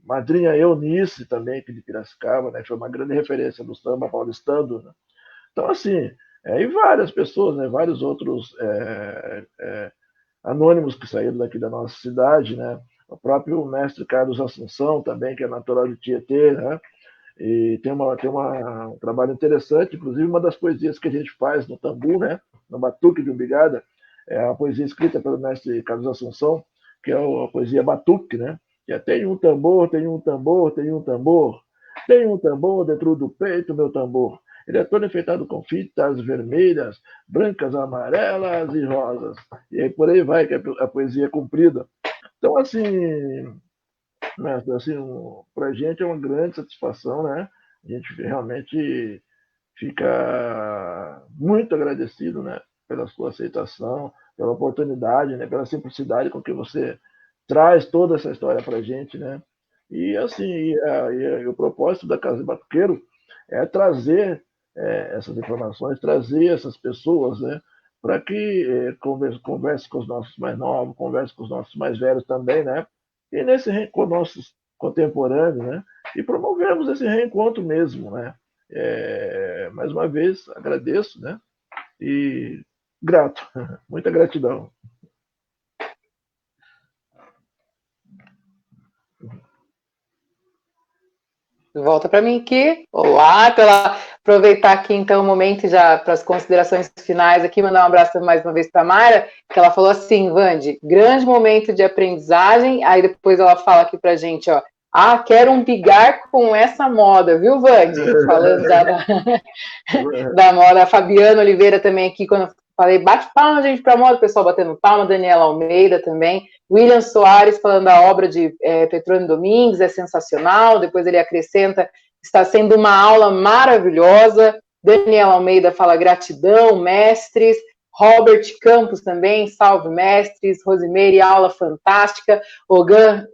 Madrinha Eunice também aqui de Piracicaba, né? Foi uma grande referência do samba paulistano, né? Então, assim, e várias pessoas, né? Vários outros anônimos que saíram daqui da nossa cidade, né? O próprio mestre Carlos Assunção também, que é natural de Tietê, né? E tem um trabalho interessante, inclusive uma das poesias que a gente faz no tambu, né? No Batuque de Umbigada, é a poesia escrita pelo mestre Carlos Assunção, que é a poesia Batuque, né? Que tem um tambor, tem um tambor, tem um tambor, tem um tambor dentro do peito, meu tambor. Ele é todo enfeitado com fitas vermelhas, brancas, amarelas e rosas. E aí por aí vai, que a poesia é comprida. Então, assim, mestre, assim, para a gente é uma grande satisfação, né? A gente realmente fica muito agradecido, né? Pela sua aceitação, pela oportunidade, né? Pela simplicidade com que você traz toda essa história para a gente, né? E assim, o propósito da Casa de Batuqueiro é trazer essas informações, trazer essas pessoas, né? Para que converse com os nossos mais novos, converse com os nossos mais velhos também, né? E com nossos contemporâneos, né? E promovemos esse reencontro mesmo, né? Mais uma vez, agradeço, né? E grato, muita gratidão. Volta para mim aqui. Olá, aproveitar aqui então o momento já para as considerações finais aqui, mandar um abraço mais uma vez para a Mayra, que ela falou assim, Vande, grande momento de aprendizagem, aí depois ela fala aqui para a gente, ó, quero um pigar com essa moda, viu, Vande? Falando já da moda, a Fabiana Oliveira também aqui, quando eu falei, bate palma, gente, para a moda, o pessoal batendo palma, Daniela Almeida também, William Soares falando da obra de Petrônio Domingues, é sensacional, depois ele acrescenta, está sendo uma aula maravilhosa, Daniela Almeida fala gratidão, mestres, Robert Campos também, salve mestres, Rosimeire, aula fantástica, Ogan,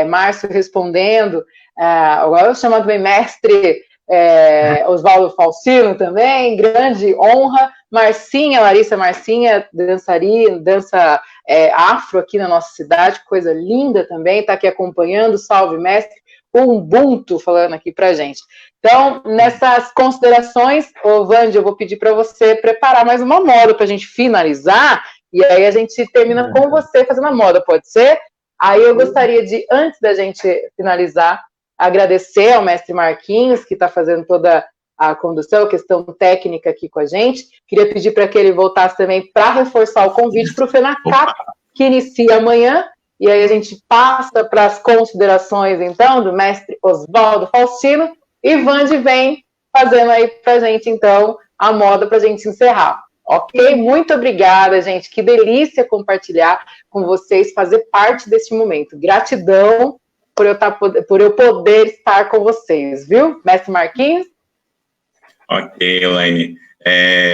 Márcio respondendo, agora eu chamo também mestre, Oswaldo Falcino também, grande honra, Marcinha, Larissa Marcinha, dança afro aqui na nossa cidade, coisa linda também, está aqui acompanhando, salve mestre, Ubuntu falando aqui pra gente. Então, nessas considerações, Vande, eu vou pedir para você preparar mais uma moda para a gente finalizar, e aí a gente termina com você fazendo a moda, pode ser? Aí eu gostaria de, antes da gente finalizar, agradecer ao mestre Marquinhos, que está fazendo toda a condução, a questão técnica aqui com a gente. Queria pedir para que ele voltasse também para reforçar o convite para o FENACAP, que inicia amanhã, e aí a gente passa para as considerações, então, do mestre Oswaldo Falcino, e Vande vem fazendo aí para a gente, então, a moda para a gente encerrar. Ok? Muito obrigada, gente. Que delícia compartilhar com vocês, fazer parte deste momento. Gratidão por eu poder estar com vocês, viu? Mestre Marquinhos? Ok, Elaine.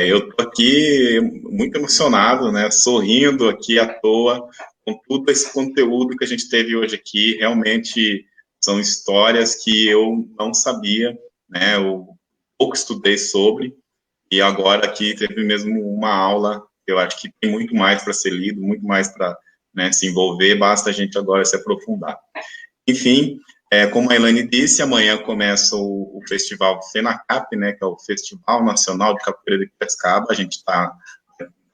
Eu estou aqui muito emocionado, né? Sorrindo aqui à toa com todo esse conteúdo que a gente teve hoje aqui. Realmente são histórias que eu não sabia, né? Eu pouco estudei sobre, e agora aqui teve mesmo uma aula. Eu acho que tem muito mais para ser lido, muito mais para, né, se envolver, basta a gente agora se aprofundar. Enfim, como a Elaine disse, amanhã começa o Festival FENACAP, né, que é o Festival Nacional de Capoeira de Piracicaba. A gente está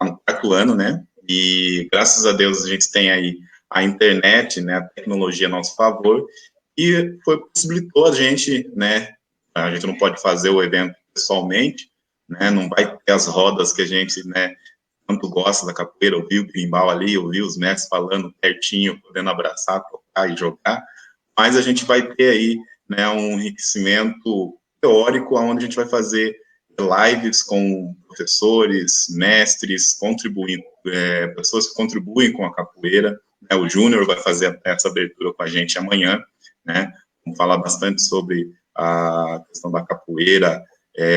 no 4º ano, né, e graças a Deus a gente tem aí a internet, né, a tecnologia a nosso favor, e possibilitou a gente, né, a gente não pode fazer o evento pessoalmente, né, não vai ter as rodas que a gente, né, tanto gosta da capoeira, ouvir o berimbau ali, ouvir os mestres falando pertinho, podendo abraçar, tocar e jogar, mas a gente vai ter aí, né, um enriquecimento teórico, onde a gente vai fazer lives com professores, mestres, pessoas que contribuem com a capoeira, né, o Júnior vai fazer essa abertura com a gente amanhã, né, vamos falar bastante sobre a questão da capoeira,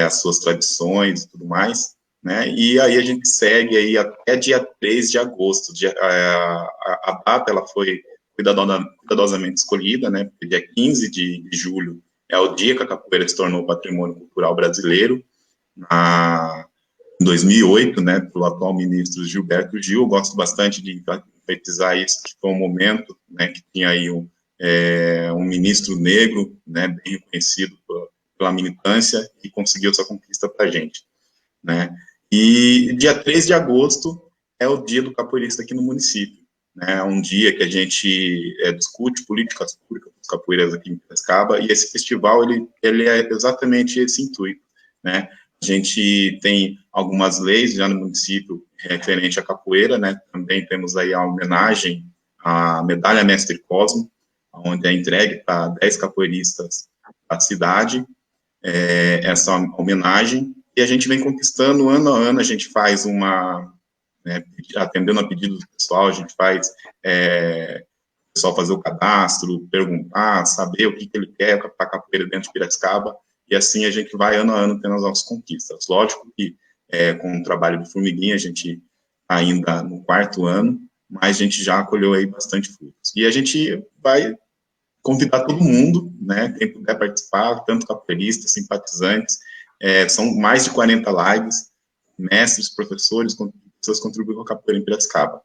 as suas tradições e tudo mais, né, e aí a gente segue aí até dia 3 de agosto, a data ela foi cuidadosamente escolhida, né, porque dia 15 de julho é o dia que a capoeira se tornou patrimônio cultural brasileiro, em 2008, né, pelo atual ministro Gilberto Gil. Eu gosto bastante de enfatizar isso, que foi um momento, né, que tinha aí um ministro negro, né, bem reconhecido pela militância, e conseguiu essa conquista para a gente, né. E dia 3 de agosto é o dia do capoeirista aqui no município, né, é um dia que a gente discute políticas públicas dos capoeiras aqui em Piracicaba, e esse festival, ele é exatamente esse intuito, né. A gente tem algumas leis já no município referente à capoeira, né, também temos aí a homenagem à medalha Mestre Cosmo, onde é entregue para 10 capoeiristas da cidade, essa homenagem, e a gente vem conquistando ano a ano. A gente faz atendendo a pedido do pessoal, a gente faz o pessoal fazer o cadastro, perguntar, saber o que ele quer para capoeira dentro de Piracicaba, e assim a gente vai ano a ano tendo as nossas conquistas. Lógico que com o trabalho do Formiguinha, a gente ainda no 4º ano, mas a gente já colheu aí bastante frutos. E a gente vai convidar todo mundo, né, quem puder participar, tanto capoeiristas, simpatizantes, são mais de 40 lives, mestres, professores, pessoas contribuem com a capoeira em Piracicaba.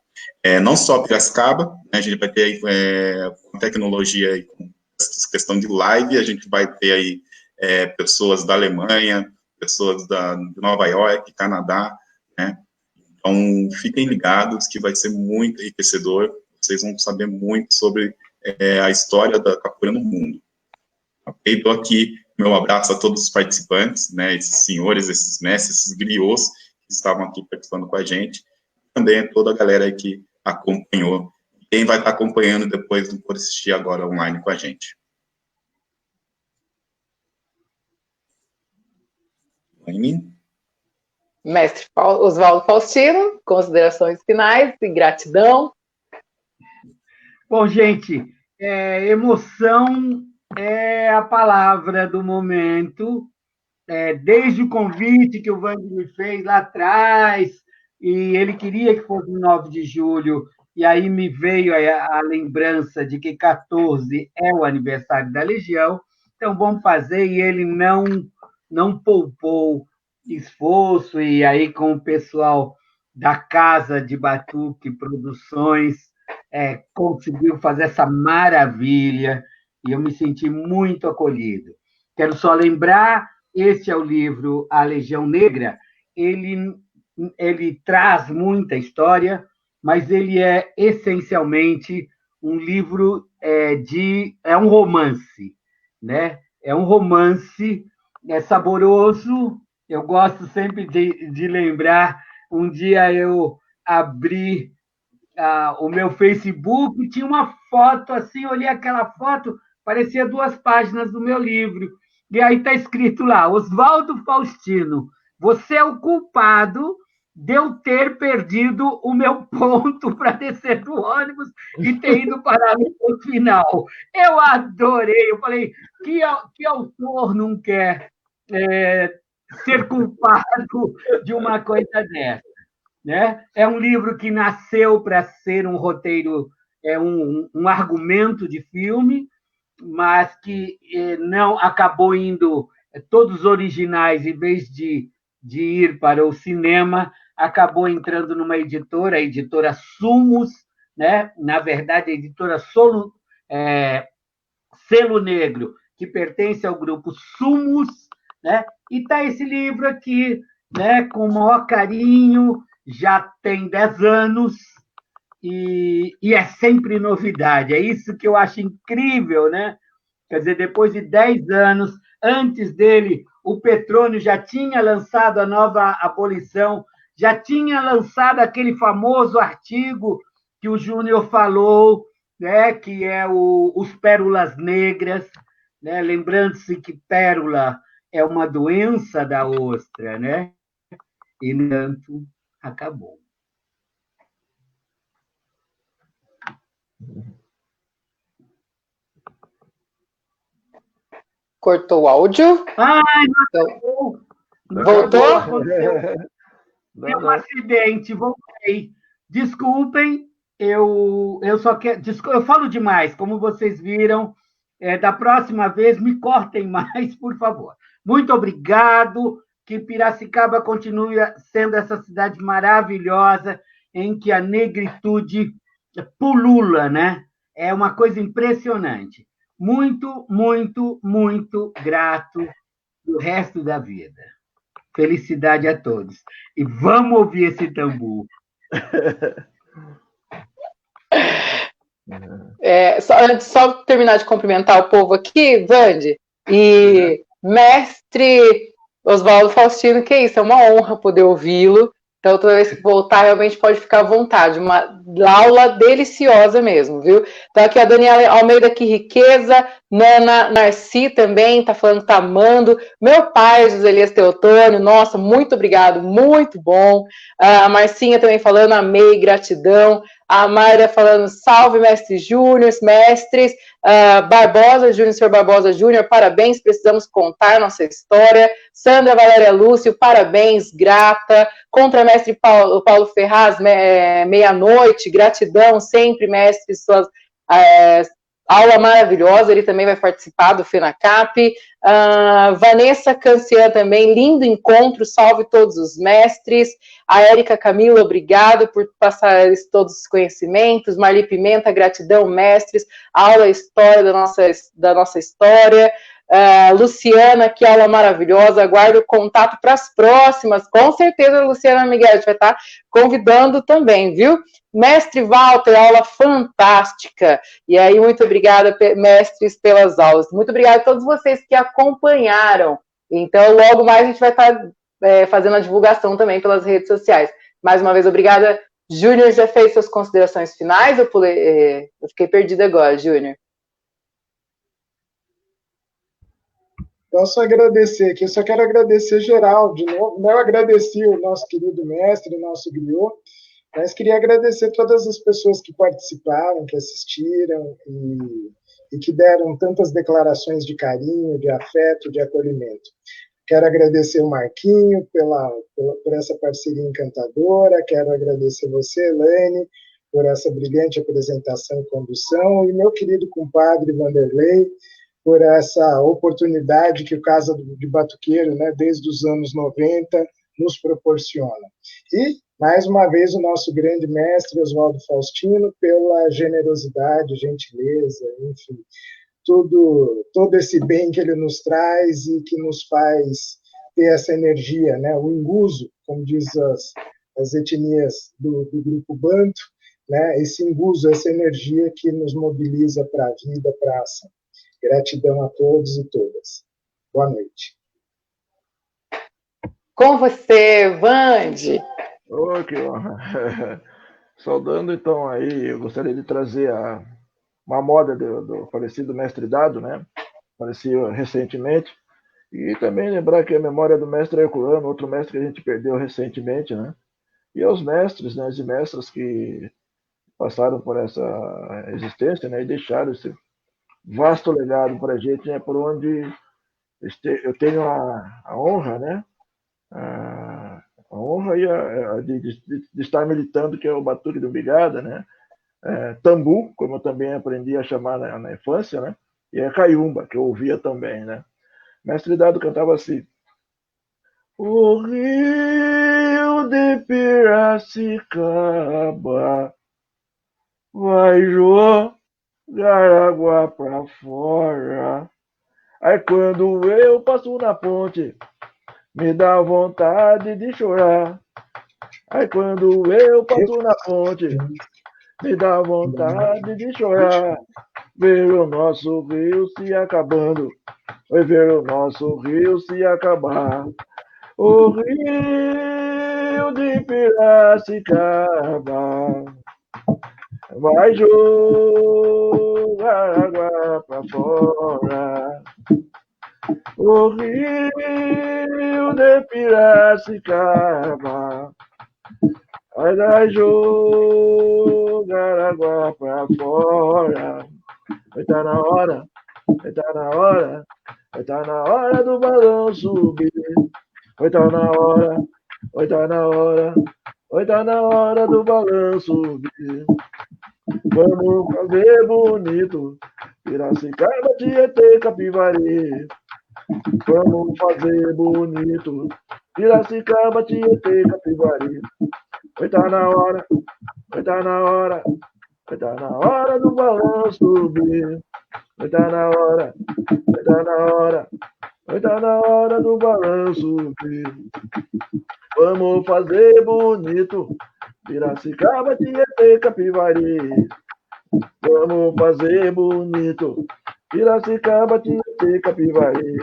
Não só Piracicaba, né, a gente vai ter aí, com tecnologia e com essa questão de live, a gente vai ter aí pessoas da Alemanha, pessoas de Nova York, Canadá, né, então fiquem ligados que vai ser muito enriquecedor, vocês vão saber muito sobre a história da capoeira no mundo. Ok? Dou aqui meu abraço a todos os participantes, né, esses senhores, esses mestres, esses griots que estavam aqui participando com a gente, também a toda a galera aí que acompanhou, quem vai estar acompanhando depois não pode assistir agora online com a gente. Mestre Oswaldo Faustino, considerações finais e gratidão. Bom, gente, emoção é a palavra do momento. Desde o convite que o Wander me fez lá atrás, e ele queria que fosse no 9 de julho, e aí me veio a lembrança de que 14 é o aniversário da Legião, então vamos fazer, e ele não poupou esforço, e aí com o pessoal da Casa de Batuque Produções, conseguiu fazer essa maravilha, e eu me senti muito acolhido. Quero só lembrar, esse é o livro A Legião Negra, ele traz muita história, mas ele é essencialmente um livro um romance, né? É um romance, saboroso. Eu gosto sempre de lembrar, um dia eu abri o meu Facebook e tinha uma foto assim, olhei aquela foto, parecia 2 páginas do meu livro. E aí está escrito lá, Oswaldo Faustino, você é o culpado de eu ter perdido o meu ponto para descer do ônibus e ter ido parar no ponto final. Eu adorei, eu falei, que autor não quer ser culpado de uma coisa dessa? Né? É um livro que nasceu para ser um roteiro, um argumento de filme, mas que não acabou indo todos originais, em vez de ir para o cinema, acabou entrando numa editora, a editora Sumos, né? Na verdade, a editora Selo Negro, que pertence ao grupo Sumos, né? E está esse livro aqui, né? Com o maior carinho, já tem 10 anos, e é sempre novidade. É isso que eu acho incrível, né? Quer dizer, depois de 10 anos, antes dele, o Petrônio já tinha lançado a nova abolição, já tinha lançado aquele famoso artigo que o Júnior falou, né? Que é os Pérolas Negras, né? Lembrando-se que pérola é uma doença da ostra, né? E, no entanto, acabou. Cortou o áudio? Ai, não. Voltou? Deu um acidente, voltei. Desculpem, eu só quero. Eu falo demais, como vocês viram. Da próxima vez, me cortem mais, por favor. Muito obrigado. Que Piracicaba continue sendo essa cidade maravilhosa em que a negritude pulula, né? É uma coisa impressionante. Muito, muito, muito grato do resto da vida. Felicidade a todos. E vamos ouvir esse tambor. Só terminar de cumprimentar o povo aqui, Vande, e mestre Oswaldo Faustino, que é isso, é uma honra poder ouvi-lo. Então, toda vez que voltar, realmente pode ficar à vontade. aula deliciosa mesmo, viu? Então aqui a Daniela Almeida, que riqueza, Nana Narci também tá falando que tá amando, meu pai, José Elias Teotônio, nossa, muito obrigado, muito bom, a Marcinha também falando, amei, gratidão, a Mayra falando, salve, mestre Júnior, mestres, Barbosa Júnior, senhor Barbosa Júnior, parabéns, precisamos contar nossa história, Sandra Valéria Lúcio, parabéns, grata, contramestre Paulo Ferraz, meia-noite, gratidão sempre, mestre, suas aula maravilhosa, ele também vai participar do FENACAP, Vanessa Cancian também, lindo encontro, salve todos os mestres, a Érica Camila, obrigado por passar todos os conhecimentos, Marli Pimenta, gratidão, mestres, aula história da nossa história, Luciana, que aula maravilhosa, aguardo o contato para as próximas, com certeza, Luciana Miguel, a gente vai estar convidando também, viu? Mestre Walter, aula fantástica, e aí muito obrigada, mestres, pelas aulas, muito obrigada a todos vocês que acompanharam, então logo mais a gente vai estar fazendo a divulgação também pelas redes sociais, mais uma vez obrigada. Júnior já fez suas considerações finais? Eu fiquei perdida agora, Júnior. Posso agradecer aqui, eu só quero agradecer geral, de novo. Eu agradeci o nosso querido mestre, o nosso griot, mas queria agradecer todas as pessoas que participaram, que assistiram e que deram tantas declarações de carinho, de afeto, de acolhimento. Quero agradecer o Marquinho por essa parceria encantadora, quero agradecer você, Elaine, por essa brilhante apresentação e condução, e meu querido compadre Vanderlei, por essa oportunidade que o Casa de Batuqueiro, né, desde os anos 90, nos proporciona. E, mais uma vez, o nosso grande mestre, Oswaldo Faustino, pela generosidade, gentileza, enfim, todo esse bem que ele nos traz e que nos faz ter essa energia, né, o inguso, como diz as etnias do grupo Banto, né, esse inguso, essa energia que nos mobiliza para a vida, para a ação. Gratidão a todos e todas. Boa noite. Com você, Vande. Oh, que honra. Saudando, então, aí, eu gostaria de trazer uma moda do falecido mestre Dado, né? Faleceu recentemente. E também lembrar que a memória do mestre Herculano, outro mestre que a gente perdeu recentemente, né? E aos mestres, né, e mestras que passaram por essa existência, né, e deixaram esse vasto legado para a gente, né, por onde eu tenho a honra, né, a honra de estar militando, que é o Batuque do Bigada, né, tambu, como eu também aprendi a chamar na infância, né, e a caiumba, que eu ouvia também, né. Mestre Dado cantava assim: o rio de Piracicaba vai jogar água pra fora. Aí quando eu passo na ponte, me dá vontade de chorar. Aí quando eu passo na ponte, me dá vontade de chorar. Ver o nosso rio se acabando, vai ver o nosso rio se acabar. O rio de Piracicaba vai jogar água pra fora. O rio de Piracicaba vai jogar água pra fora. Vai tá na hora, vai tá na hora, vai tá na hora do balão subir. Vai tá na hora, vai tá na hora, vai tá na hora do balão subir. Vamos fazer bonito, Piracicaba, Tietê, Capivari. Vamos fazer bonito, Piracicaba, Tietê, Capivari. Vai tá na hora, vai tá na hora, vai tá na hora do balão subir. Vai tá na hora, vai tá na hora, vai tá na hora do balão subir. Vamos fazer bonito, Piracicaba, Tietê, Capivari. Vamos fazer bonito, Piracicaba, Tietê, Capivari.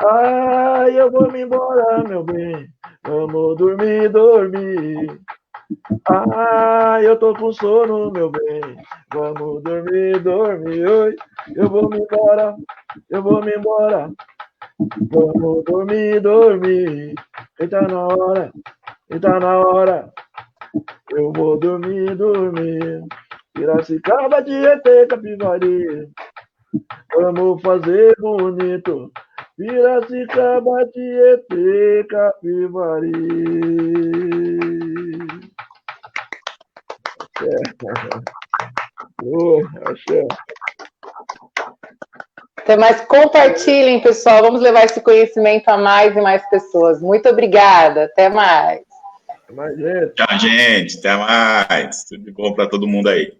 Ai, eu vou me embora, meu bem. Vamos dormir, dormir. Ah, eu tô com sono, meu bem. Vamos dormir, dormir, oi. Eu vou me embora, eu vou me embora. Vamos dormir, dormir. E tá na hora, e tá na hora. Eu vou dormir, dormir. Piracicaba, Tietê, Capivari. Vamos fazer bonito. Piracicaba, Tietê, Capivari. Axé. Até mais, compartilhem, pessoal. Vamos levar esse conhecimento a mais e mais pessoas. Muito obrigada. Até mais. Até mais, gente. Tchau, gente. Até mais. Tudo de bom para todo mundo aí.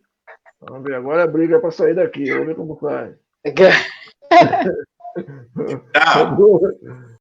Vamos ver, agora a briga para sair daqui. Vamos ver como faz. Tchau.